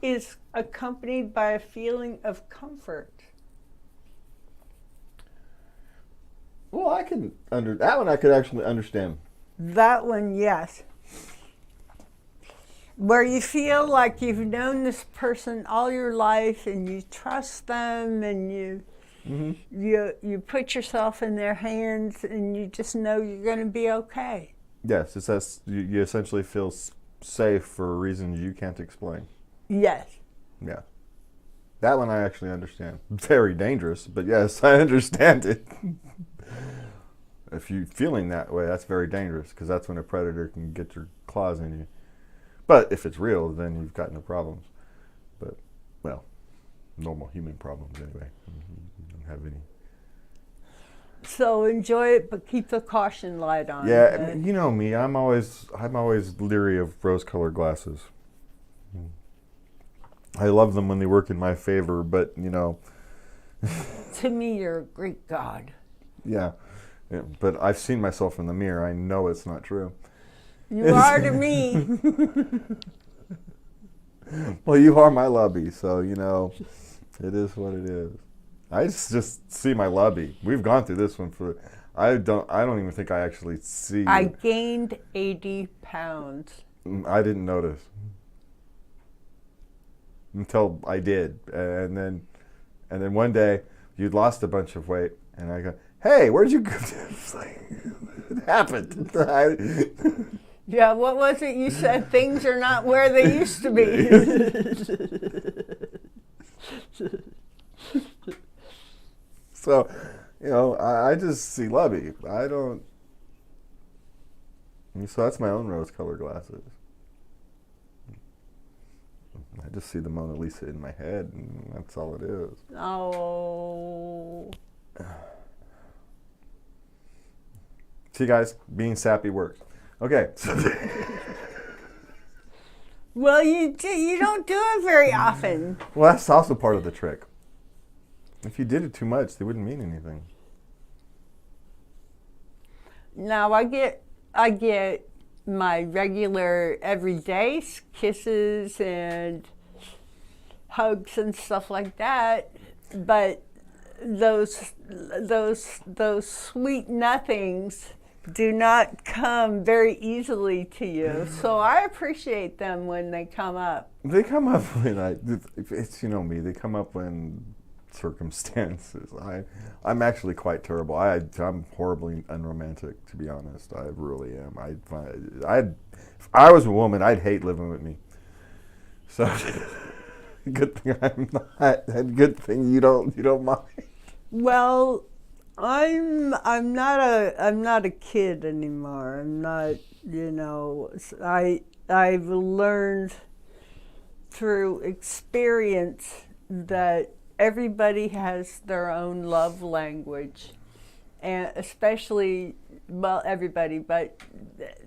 S2: is accompanied by a feeling of comfort.
S1: Well, that one I could actually understand.
S2: That one, yes. where you feel like you've known this person all your life and you trust them and you put yourself in their hands and you just know you're going to be okay.
S1: Yes, it says you essentially feel safe for reasons you can't explain.
S2: Yes.
S1: Yeah. That one I actually understand. Very dangerous, but yes, I understand it. If you're feeling that way, that's very dangerous because that's when a predator can get your claws in you. But if it's real, then you've got no problems. But, well, normal human problems anyway. You don't have any.
S2: So enjoy it, but keep the caution light on.
S1: Yeah, you know me. I'm always leery of rose-colored glasses. I love them when they work in my favor, but you know.
S2: To me, you're a great god.
S1: Yeah, but I've seen myself in the mirror. I know it's not true.
S2: You are to me.
S1: Well, you are my Lubby, so you know, it is what it is. I just see my Lubby. We've gone through this one for. I don't even think I actually see.
S2: I gained 80 pounds.
S1: I didn't notice until I did, and then one day you'd lost a bunch of weight, and I go, "Hey, where'd you go?" It's like, it happened.
S2: Yeah, what was it you said? Things are not where they used to be.
S1: So, you know, I just see Lubby. I don't. So that's my own rose-colored glasses. I just see the Mona Lisa in my head, and that's all it is.
S2: Oh.
S1: See, guys, being sappy works. Okay.
S2: Well, you don't do it very often.
S1: Well, that's also part of the trick. If you did it too much, they wouldn't mean anything.
S2: Now I get my regular everyday kisses and hugs and stuff like that, but those sweet nothings do not come very easily to you. So I appreciate them when they come up.
S1: They come up when it's, you know me, they come up when circumstances. I'm actually quite terrible. I'm horribly unromantic, to be honest. I really am. If I was a woman, I'd hate living with me. So good thing I'm not, and good thing you don't mind.
S2: Well, I'm not a kid anymore. I'm not, you know, I've learned through experience that everybody has their own love language, and especially, well, everybody, but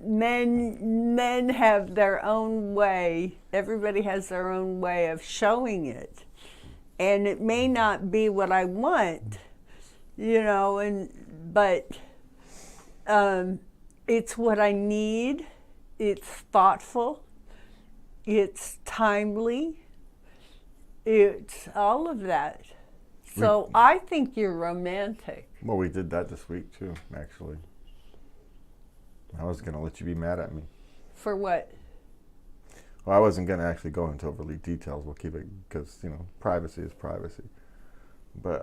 S2: men have their own way. Everybody has their own way of showing it, and it may not be what I want, you know, but it's what I need. It's thoughtful. It's timely. It's all of that. So I think you're romantic.
S1: Well, we did that this week too, actually. I was going to let you be mad at me.
S2: For what?
S1: Well, I wasn't going to actually go into overly details. We'll keep it, because, you know, privacy is privacy. But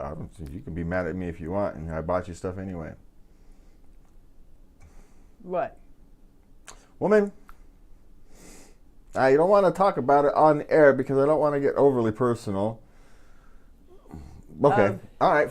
S1: you can be mad at me if you want, and I bought you stuff anyway.
S2: What?
S1: Woman, I don't want to talk about it on air because I don't want to get overly personal. Okay. All right.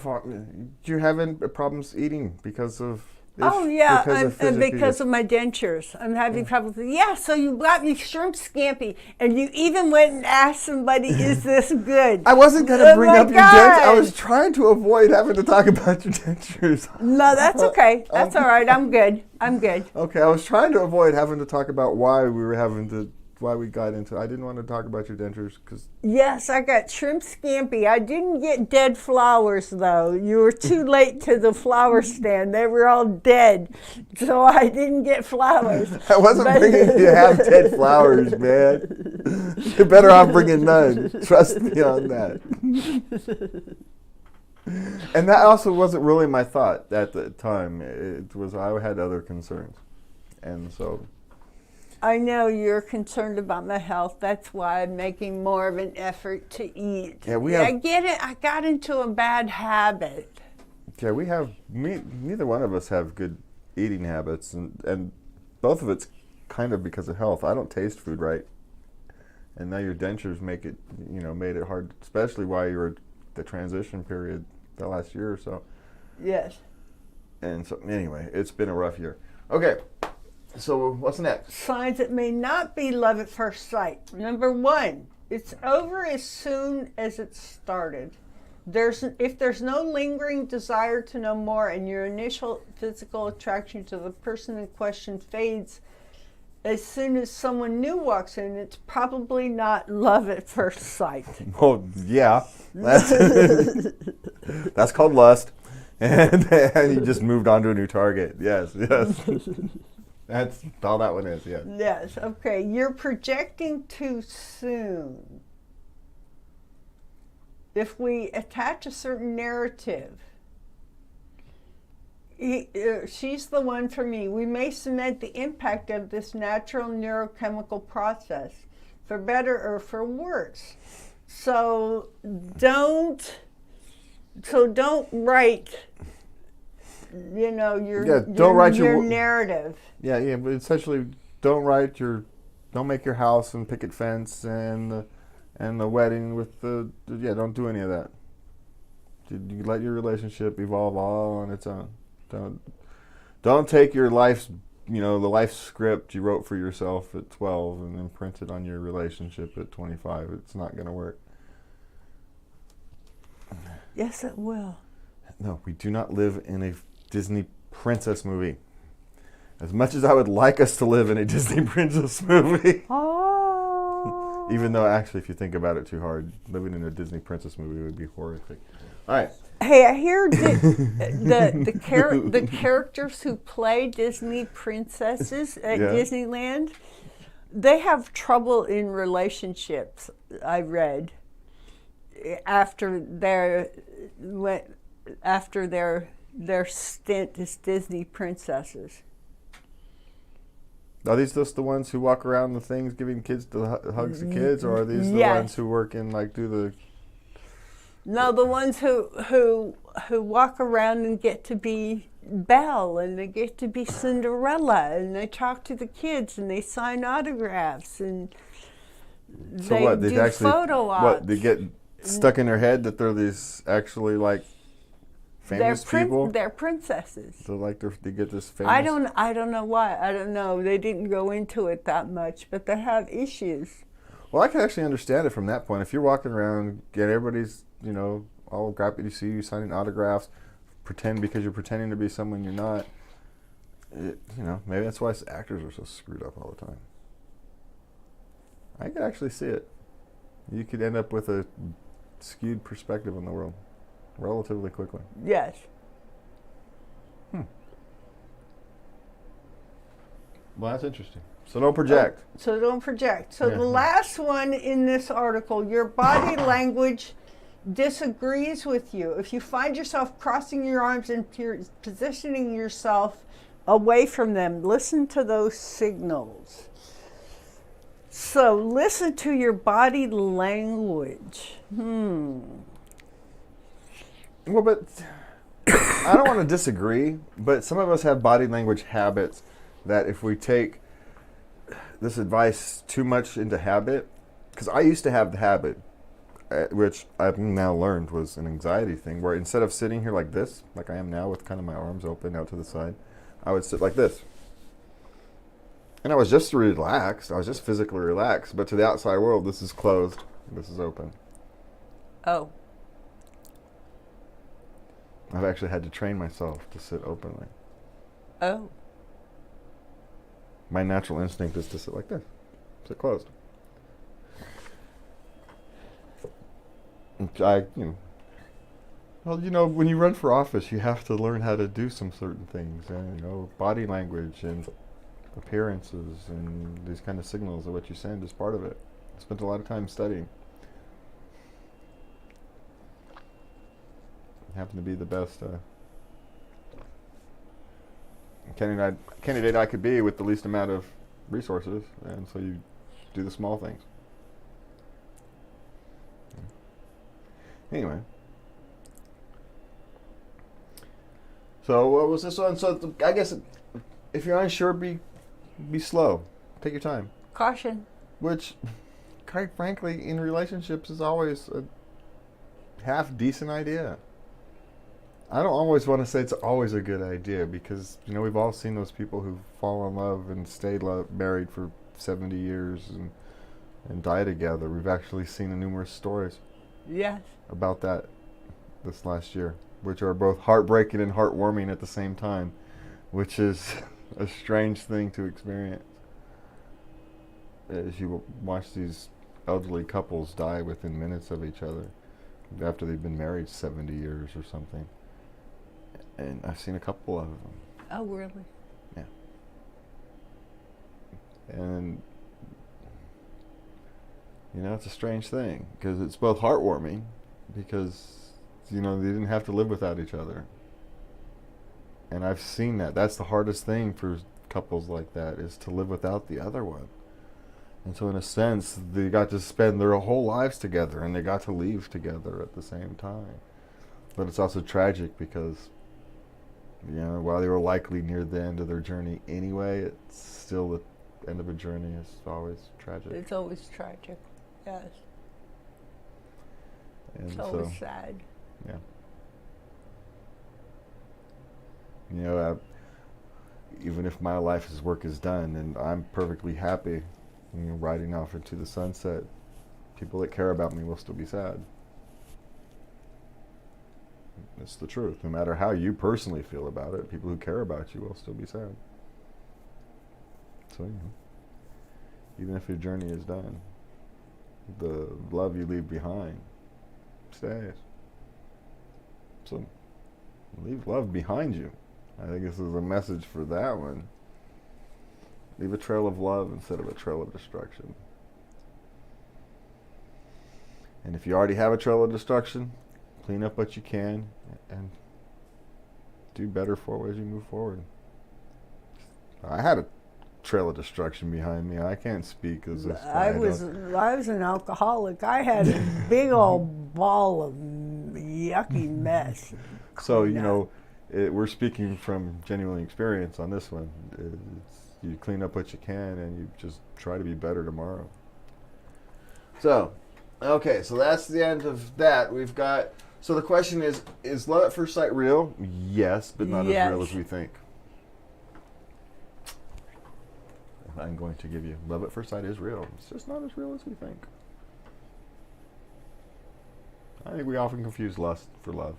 S1: You're having problems eating because of...
S2: because of my dentures. I'm having problems. Yeah, so you got me shrimp scampi, and you even went and asked somebody, is this good?
S1: I wasn't going to bring up your dentures. I was trying to avoid having to talk about your dentures.
S2: No, that's okay. That's all right. I'm good.
S1: Okay, I was trying to avoid having to talk about why we got into. I didn't want to talk about your dentures because.
S2: Yes, I got shrimp scampi. I didn't get dead flowers though. You were too late to the flower stand. They were all dead, so I didn't get flowers.
S1: I wasn't bringing you have dead flowers, man. You're better off bringing none. Trust me on that. And that also wasn't really my thought at the time. It was I had other concerns, and so.
S2: I know you're concerned about my health. That's why I'm making more of an effort to eat.
S1: Yeah, we have.
S2: I get it. I got into a bad habit.
S1: Yeah, we have. Neither one of us have good eating habits, and both of it's kind of because of health. I don't taste food right, and now your dentures make it, made it hard, especially while you were the transition period the last year or so.
S2: Yes.
S1: And so, anyway, it's been a rough year. Okay, so what's next?
S2: Signs that may not be love at first sight. Number 1, it's over as soon as it started. If there's no lingering desire to know more and your initial physical attraction to the person in question fades as soon as someone new walks in, it's probably not love at first sight.
S1: Well, yeah, that's called lust, and you just moved on to a new target. Yes. That's all that one is. Yeah.
S2: Yes. Okay. You're projecting too soon. If we attach a certain narrative, she's the one for me. We may cement the impact of this natural neurochemical process, for better or for worse. So don't write, your narrative.
S1: Yeah, but essentially, don't make your house and picket fence and the wedding with don't do any of that. You let your relationship evolve all on its own. Don't take your life's, the life script you wrote for yourself at 12 and then print it on your relationship at 25. It's not going to work.
S2: Yes, it will.
S1: No, we do not live in a Disney princess movie. As much as I would like us to live in a Disney princess movie.
S2: Oh.
S1: Even though, actually, if you think about it too hard, living in a Disney princess movie would be horrific. All right.
S2: Hey, I hear the characters who play Disney princesses at Disneyland, they have trouble in relationships, I read, after their stint as Disney princesses.
S1: Are these just the ones who walk around the things giving kids the hugs to kids, or are these the ones who work in do the...
S2: No, the ones who walk around and get to be Belle and they get to be Cinderella and they talk to the kids and they sign autographs and they do photo ops.
S1: What, they get stuck in their head that they're these actually famous people?
S2: They're princesses.
S1: So they get this famous...
S2: I don't know why. I don't know. They didn't go into it that much, but they have issues.
S1: Well, I can actually understand it from that point. If you're walking around, everybody's, all happy to see you signing autographs, because you're pretending to be someone you're not. Maybe that's why actors are so screwed up all the time. I could actually see it. You could end up with a skewed perspective on the world relatively quickly.
S2: Yes.
S1: Well, that's interesting. So don't project.
S2: So the last one in this article, your body language disagrees with you. If you find yourself crossing your arms and positioning yourself away from them, listen to those signals. So listen to your body language. Well,
S1: but I don't want to disagree, but some of us have body language habits that if we take this advice too much into habit, because I used to have the habit, which I've now learned was an anxiety thing, where instead of sitting here like this, like I am now with kind of my arms open out to the side, I would sit like this. And I was just relaxed. I was just physically relaxed. But to the outside world, this is closed. This is open.
S2: Oh.
S1: I've actually had to train myself to sit openly.
S2: Oh.
S1: My natural instinct is to sit like this. Sit closed. When you run for office, you have to learn how to do some certain things. And, body language and appearances and these kind of signals of what you send is part of it. I spent a lot of time studying. I happen to be the best candidate I could be with the least amount of resources, and so you do the small things. Anyway. So what was this one? So I guess if you're unsure, be slow. Take your time.
S2: Caution.
S1: Which, quite frankly, in relationships is always a half decent idea. I don't always want to say it's always a good idea because, we've all seen those people who fall in love and stay married for 70 years and die together. We've actually seen numerous stories
S2: Yes.
S1: about that this last year, which are both heartbreaking and heartwarming at the same time, which is a strange thing to experience. As you watch these elderly couples die within minutes of each other after they've been married 70 years or something. And I've seen a couple of them.
S2: Oh, really?
S1: Yeah. And, it's a strange thing because it's both heartwarming because, they didn't have to live without each other. And I've seen that. That's the hardest thing for couples like that, is to live without the other one. And so in a sense, they got to spend their whole lives together and they got to leave together at the same time. But it's also tragic because, while they were likely near the end of their journey anyway, it's still the end of a journey is always tragic.
S2: It's always tragic. Yes.
S1: And
S2: it's always sad.
S1: Yeah. Even if my life's work is done and I'm perfectly happy, riding off into the sunset, people that care about me will still be sad. It's the truth. No matter how you personally feel about it, people who care about you will still be sad. So, even if your journey is done, the love you leave behind stays. So, leave love behind you. I think this is a message for that one. Leave a trail of love instead of a trail of destruction. And if you already have a trail of destruction, clean up what you can and do better forward as you move forward. I had a trail of destruction behind me. I can't speak as if
S2: I was an alcoholic. I had a big old ball of yucky mess.
S1: So, we're speaking from genuine experience on this one. You clean up what you can and you just try to be better tomorrow. So, okay, so that's the end of that. We've got, so the question is love at first sight real? Yes, but not as real as we think. I'm going to give you, love at first sight is real. It's just not as real as we think. I think we often confuse lust for love.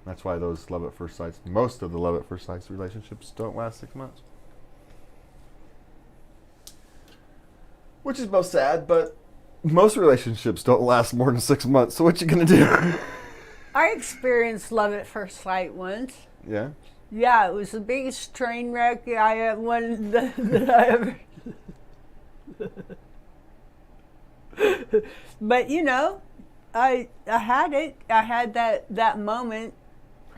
S1: That's why those love at first sights, most of the love at first sights relationships don't last 6 months. Which is most sad, but most relationships don't last more than 6 months, so what you gonna do?
S2: I experienced love at first sight once.
S1: Yeah?
S2: Yeah, it was the biggest train wreck that I ever... But, I had it. I had that moment.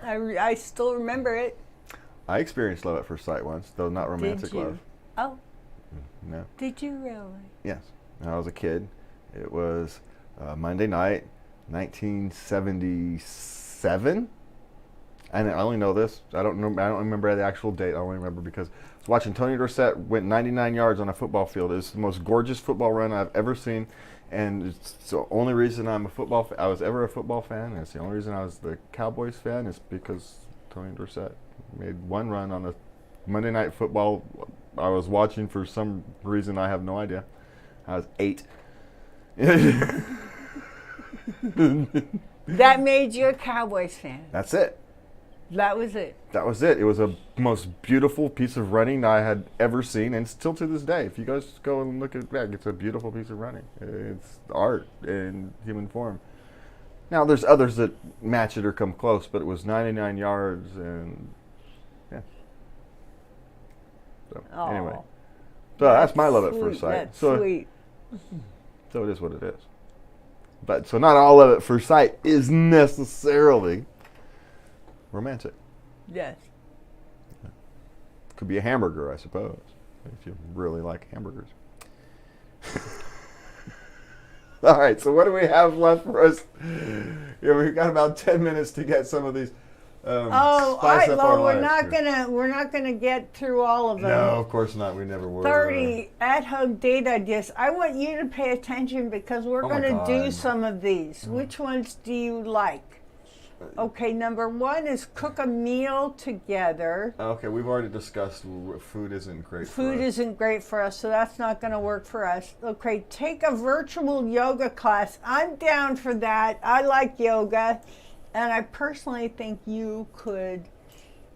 S2: I still remember it.
S1: I experienced love at first sight once, though not romantic
S2: Did you?
S1: love.
S2: Oh.
S1: No.
S2: Did you really?
S1: Yes. When I was a kid. It was Monday night, 1977. And I only know this. I don't remember the actual date. I only remember because I was watching Tony Dorsett went 99 yards on a football field. It was the most gorgeous football run I've ever seen. And it's the only reason I was ever a football fan. And it's the only reason I was the Cowboys fan is because Tony Dorsett made one run on a Monday Night Football I was watching for some reason. I have no idea. I was 8.
S2: That made you a Cowboys fan.
S1: That's it.
S2: That was it.
S1: That was it. It was the most beautiful piece of running I had ever seen, and still to this day. If you guys go and look at it back, it's a beautiful piece of running. It's art in human form. Now, there's others that match it or come close, but it was 99 yards, and yeah. So, anyway. So that's my love at first sight.
S2: That's sweet.
S1: So it is what it is. But so not all love at first sight is necessarily romantic.
S2: Yes.
S1: Could be a hamburger, I suppose, if you really like hamburgers. All right, so what do we have left for us? Yeah, we've got about 10 minutes to get some of these.
S2: All
S1: Spice
S2: right.
S1: up our
S2: Well, we're
S1: lives
S2: not
S1: here.
S2: gonna get through all of them.
S1: No, of course not. We never were.
S2: 30 at-home date ideas. I want you to pay attention because we're
S1: Oh my
S2: going to do
S1: God.
S2: some of these. Which ones do you like? Okay, number one is cook a meal together.
S1: Okay, we've already discussed food isn't great for
S2: Food
S1: us.
S2: isn't great for us, so that's not going to work for us. Okay, take a virtual yoga class. I'm down for that. I like yoga, and I personally think you could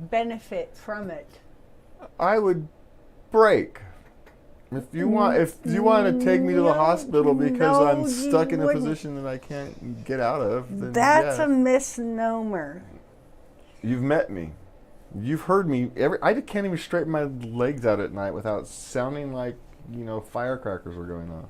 S2: benefit from it.
S1: I would break. If you want to take me to the
S2: No,
S1: hospital because
S2: no,
S1: I'm
S2: you
S1: stuck in a
S2: wouldn't.
S1: position that I can't get out of, then
S2: That's
S1: yeah.
S2: a misnomer.
S1: You've met me. You've heard me. I can't even straighten my legs out at night without sounding like, firecrackers are going off.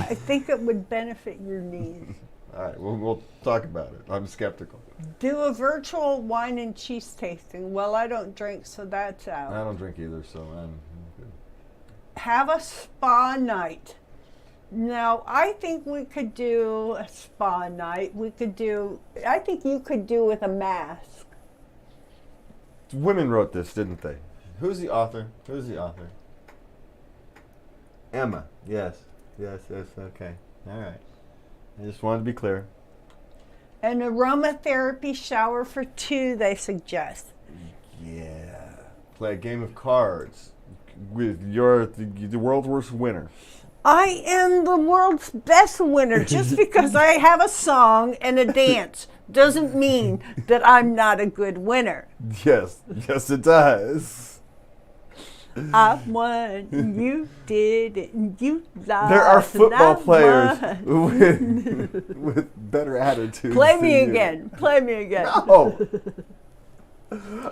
S2: I think it would benefit your knees.
S1: All right, we'll talk about it. I'm skeptical.
S2: Do a virtual wine and cheese tasting. Well, I don't drink, so that's out.
S1: I don't drink either, so I'm good.
S2: Have a spa night. Now, I think we could do a spa night. I think you could do with a mask.
S1: Women wrote this, didn't they? Who's the author? Emma. Yes, okay. All right. I just wanted to be clear.
S2: An aromatherapy shower for two, they suggest.
S1: Yeah. Play a game of cards with the world's worst winner.
S2: I am the world's best winner. Just because I have a song and a dance doesn't mean that I'm not a good winner.
S1: Yes, it does.
S2: I won, you did it, and you lost.
S1: There are football
S2: and I
S1: players
S2: won.
S1: with better attitudes.
S2: Play
S1: than
S2: me
S1: you.
S2: again. Play me again.
S1: No.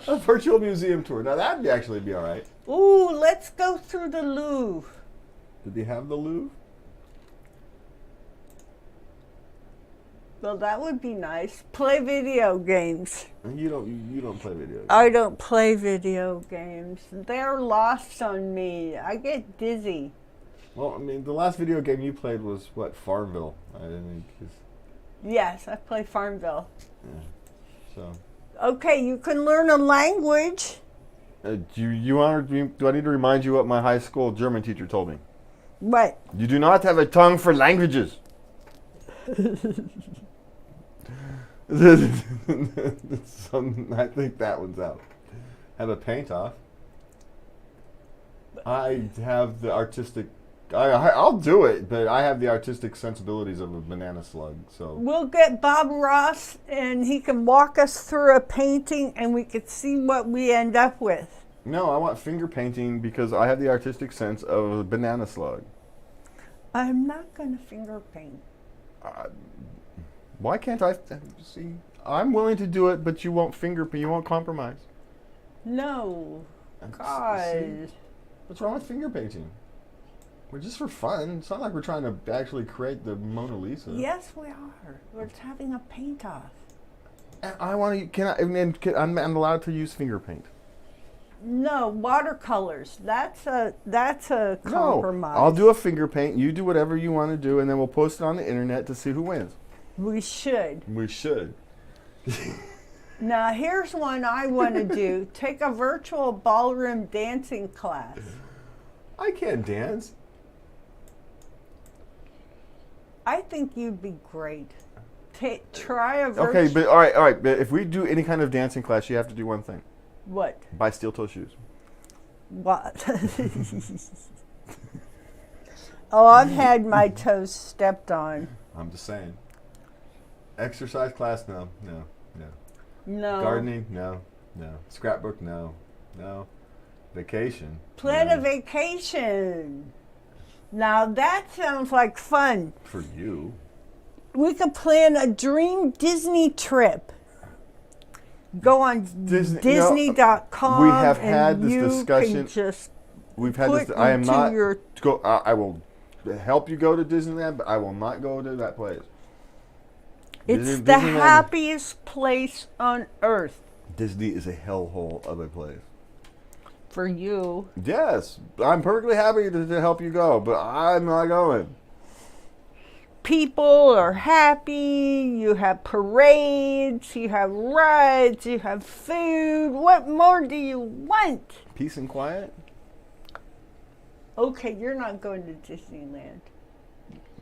S1: A virtual museum tour. Now that'd actually be all right.
S2: Ooh, let's go through the Louvre.
S1: Did they have the Louvre?
S2: Well, that would be nice. Play video games.
S1: You don't play video games.
S2: I don't play video games. They're lost on me. I get dizzy.
S1: Well, I mean, the last video game you played was what? Farmville. I didn't.
S2: Yes, I play Farmville.
S1: Yeah. So.
S2: Okay, you can learn a language.
S1: Do I need to remind you what my high school German teacher told me?
S2: What?
S1: You do not have a tongue for languages. I think that one's out. Have a paint off. I have the artistic. I'll do it, but I have the artistic sensibilities of a banana slug. So
S2: We'll get Bob Ross, and he can walk us through a painting, and we could see what we end up with.
S1: no, I want finger painting because I have the artistic sense of a banana slug.
S2: I'm not going to finger paint.
S1: Why can't I see? I'm willing to do it, but you won't you won't compromise.
S2: No,
S1: See?
S2: God.
S1: What's wrong with finger painting? We're just for fun. It's not like we're trying to actually create the Mona Lisa.
S2: Yes, we are. We're just having a paint off.
S1: And I want to. I'm allowed to use finger paint.
S2: No, watercolors. That's a compromise.
S1: No, I'll do a finger paint. You do whatever you want to do, and then we'll post it on the internet to see who wins.
S2: We should.
S1: We should.
S2: Now, here's one I want to do. Take a virtual ballroom dancing class.
S1: I can't dance.
S2: I think you'd be great. Try a virtual...
S1: Okay, but all right. But if we do any kind of dancing class, you have to do one thing:
S2: What?
S1: buy steel-toe shoes.
S2: What? Oh, I've had my toes stepped on.
S1: I'm just saying. Exercise class? No.
S2: No.
S1: Gardening? No. Scrapbook? No. Vacation?
S2: Plan
S1: No.
S2: a vacation. Now that sounds like fun.
S1: For you.
S2: We could plan a dream Disney trip. Go on Disney.com.
S1: we have had
S2: and
S1: this
S2: you
S1: discussion.
S2: Can just
S1: We've had
S2: put
S1: this. I am
S2: into
S1: not.
S2: your-
S1: I will help you go to Disneyland, but I will not go to that place.
S2: It's
S1: Disneyland-
S2: the happiest place on earth.
S1: Disney is a hellhole of a place.
S2: for you.
S1: Yes, I'm perfectly happy to help you go, but I'm not going.
S2: People are happy, you have parades, you have rides, you have food. What more do you want?
S1: Peace and quiet?
S2: Okay, you're not going to Disneyland.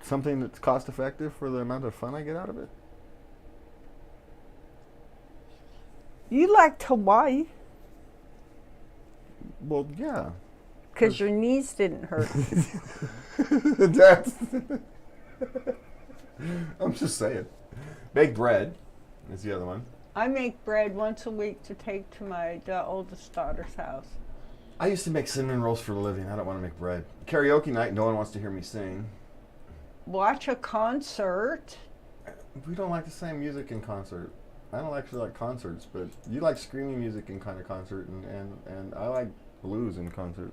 S1: Something that's cost effective for the amount of fun I get out of it?
S2: You liked Hawaii
S1: Well, yeah.
S2: because your knees didn't hurt.
S1: That's I'm just saying. Baked bread is the other one.
S2: I make bread once a week to take to my oldest daughter's house.
S1: I used to make cinnamon rolls for a living. I don't want to make bread. Karaoke night, no one wants to hear me sing.
S2: Watch a concert.
S1: We don't like the same music in concert. I don't actually like concerts, but you like screaming music in kind of concert, and I like blues in concert.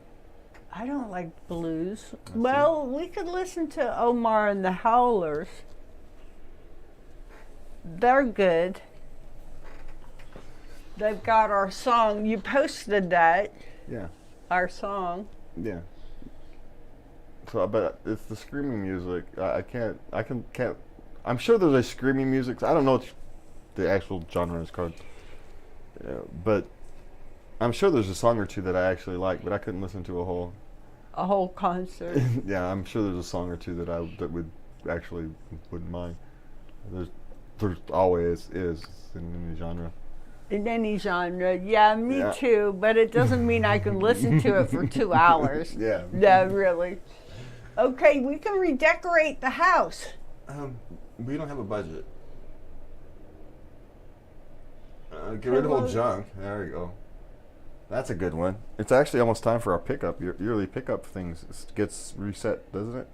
S2: I don't like blues. Well, we could listen to Omar and the Howlers. They're good. They've got our song. You posted that.
S1: Yeah.
S2: Our song.
S1: Yeah. So, but it's the screaming music. I can't. I'm sure there's a screaming music. I don't know what the actual genre is called. But I'm sure there's a song or two that I actually like, but I couldn't listen to a whole
S2: concert.
S1: Yeah, I'm sure there's a song or two that would actually wouldn't mind. There's always is in any genre.
S2: In any genre, yeah, me too. But it doesn't mean I can listen to it for 2 hours.
S1: Yeah.
S2: No, really. Okay, we can redecorate the house.
S1: We don't have a budget. Get rid of old junk. There we go. That's a good one. It's actually almost time for our pickup. Your yearly pickup things gets reset, doesn't it?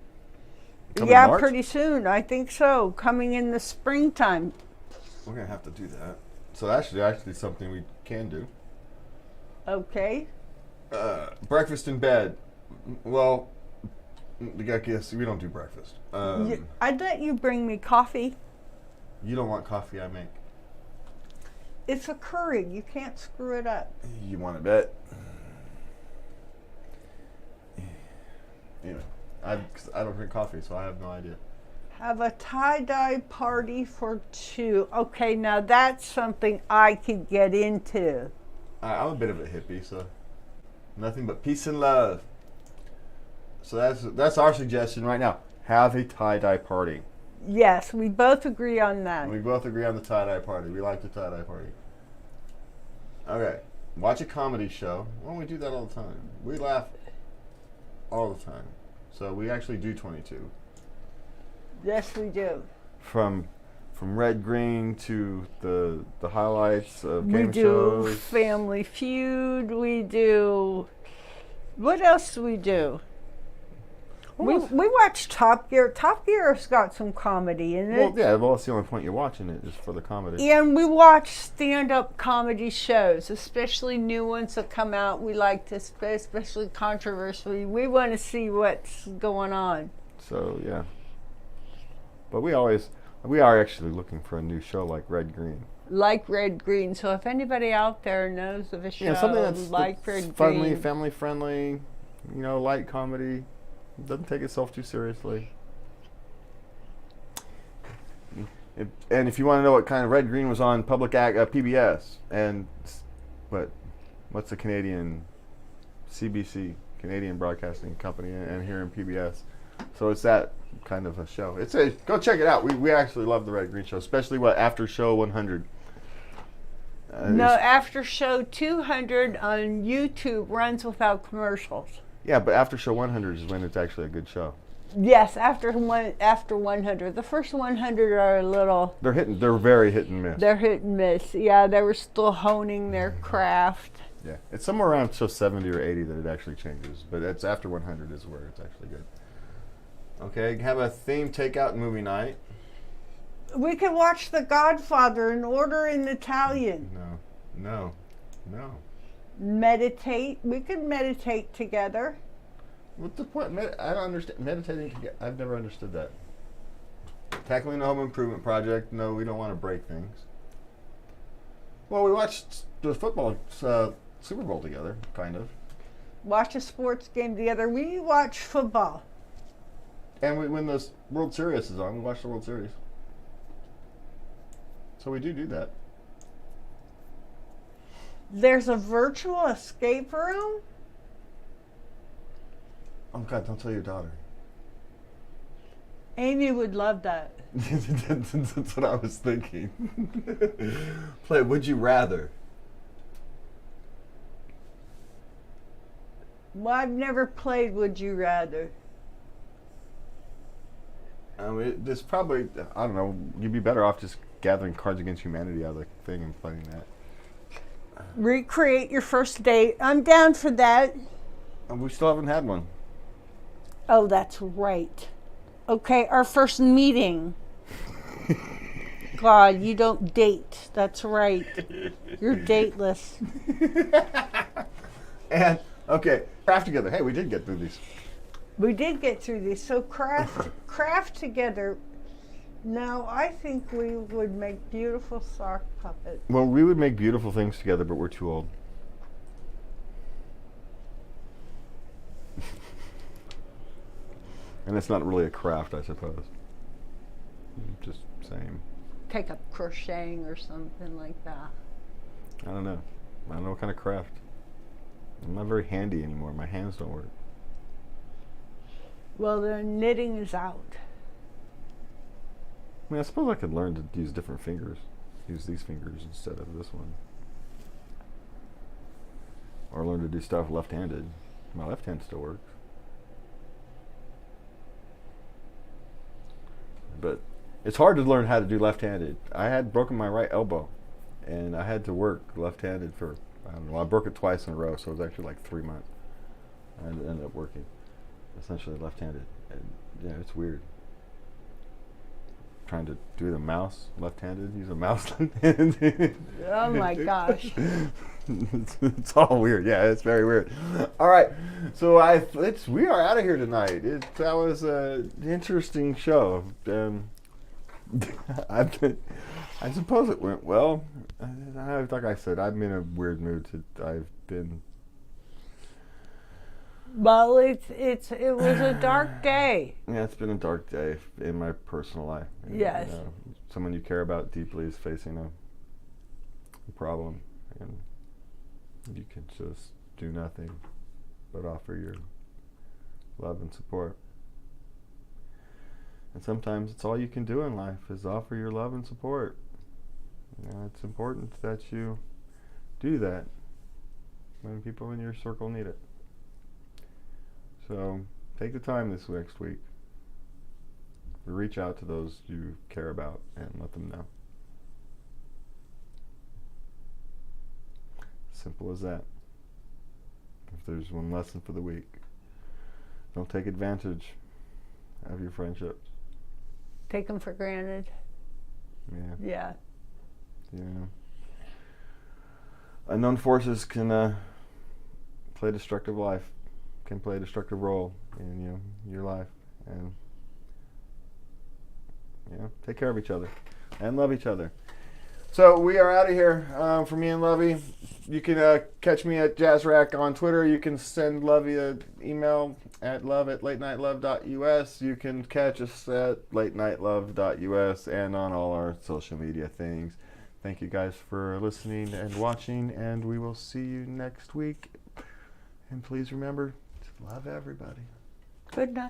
S2: Yeah, pretty soon. I think so. Coming in the springtime.
S1: We're gonna have to do that. So actually something we can do.
S2: Okay.
S1: Breakfast in bed. Well, I guess we don't do breakfast.
S2: I'd let you bring me coffee.
S1: You don't want coffee I make.
S2: It's a Keurig. You can't screw it up.
S1: You want to bet? Anyway, I don't drink coffee, so I have no idea.
S2: Have a tie-dye party for 2. Okay, now that's something I could get into.
S1: I'm a bit of a hippie, so nothing but peace and love. So that's our suggestion right now. Have a tie-dye party.
S2: Yes, we both agree on that.
S1: We both agree on the tie-dye party. We like the tie-dye party. Okay. Watch a comedy show. Well, we do that all the time. We laugh all the time. So we actually do 22.
S2: Yes, we do.
S1: From Red Green to the highlights of game shows.
S2: We do Family Feud. We do... What else do we do? We watch Top Gear. Top Gear's got some comedy in it.
S1: Well, yeah, that's the only point you're watching it is for the comedy.
S2: And we watch stand-up comedy shows, especially new ones that come out. We like to, especially controversially. We want to see what's going on.
S1: So, yeah. But we are actually looking for a new show like Red Green.
S2: Like Red Green. So if anybody out there knows of a show
S1: something that's
S2: like Red
S1: friendly,
S2: Green.
S1: family friendly, light comedy, doesn't take itself too seriously. And if you want to know what kind of Red Green was on PBS, and what's the Canadian CBC, Canadian Broadcasting Company, and here in PBS. So it's that kind of a show. Go check it out. We actually love the Red Green Show, especially after show 100.
S2: After show 200 on YouTube runs without commercials.
S1: Yeah, but after show 100 is when it's actually a good show.
S2: Yes, after 100. The first 100 are a little...
S1: They're very hit and miss.
S2: They're hit and miss. Yeah, they were still honing their craft.
S1: Yeah, it's somewhere around show 70 or 80 that it actually changes. But it's after 100 is where it's actually good. Okay, have a theme takeout movie night.
S2: We could watch The Godfather in order in Italian.
S1: No.
S2: Meditate. We could meditate together.
S1: What's the point? I don't understand. Meditating together. I've never understood that. Tackling the home improvement project. No, we don't want to break things. Well, we watched the football Super Bowl together, kind of.
S2: watch a sports game together. We watch football.
S1: And when the World Series is on, we watch the World Series. So we do that.
S2: There's a virtual escape room.
S1: Oh God! Don't tell your daughter.
S2: Amy would love that.
S1: That's what I was thinking. Play Would You Rather.
S2: Well, I've never played Would You Rather.
S1: I mean, there's probably, I don't know, you'd be better off just gathering Cards Against Humanity out of the thing and playing that.
S2: Recreate your first date. I'm down for that.
S1: And we still haven't had one.
S2: Oh, that's right. Okay, our first meeting. God, you don't date. That's right. You're dateless.
S1: And, okay, craft together. Hey, we did get through these.
S2: We did get through these. So craft together. Now, I think we would make beautiful sock puppets.
S1: Well, we would make beautiful things together, but we're too old. And it's not really a craft, I suppose. Just saying.
S2: Take up crocheting or something like that.
S1: I don't know. I don't know what kind of craft. I'm not very handy anymore. My hands don't work.
S2: Well, the knitting is out.
S1: I mean, I suppose I could learn to use different fingers. Use these fingers instead of this one. Or learn to do stuff left-handed. My left hand still works. But it's hard to learn how to do left-handed. I had broken my right elbow, and I had to work left-handed for, I don't know, I broke it twice in a row, so it was actually like 3 months. I ended up working essentially left-handed. And yeah, it's weird. Trying to do the mouse left-handed, use a mouse left-handed.
S2: Oh my gosh.
S1: It's all weird. Yeah, it's very weird. All right, so we are out of here tonight. That was an interesting show. I suppose it went well. Like I said, I'm in a weird mood. I've been.
S2: Well, it was a dark day.
S1: Yeah, it's been a dark day in my personal life.
S2: Yes.
S1: Someone you care about deeply is facing a problem, and you can just do nothing but offer your love and support. And sometimes it's all you can do in life is offer your love and support. It's important that you do that when people in your circle need it. So take the time this next week. Reach out to those you care about and let them know. Simple as that. If there's one lesson for the week, don't take advantage of your friendships.
S2: Take them for granted.
S1: Yeah.
S2: Yeah.
S1: Unknown forces can play a destructive role in your life, and take care of each other and love each other. So we are out of here. For me and Lubby, you can catch me at JazzRack on Twitter. You can send Lubby an email at love@latenightLove.us. You can catch us at latenightLove.us and on all our social media things. Thank you guys for listening and watching, and we will see you next week. And please remember to love everybody.
S2: Good night.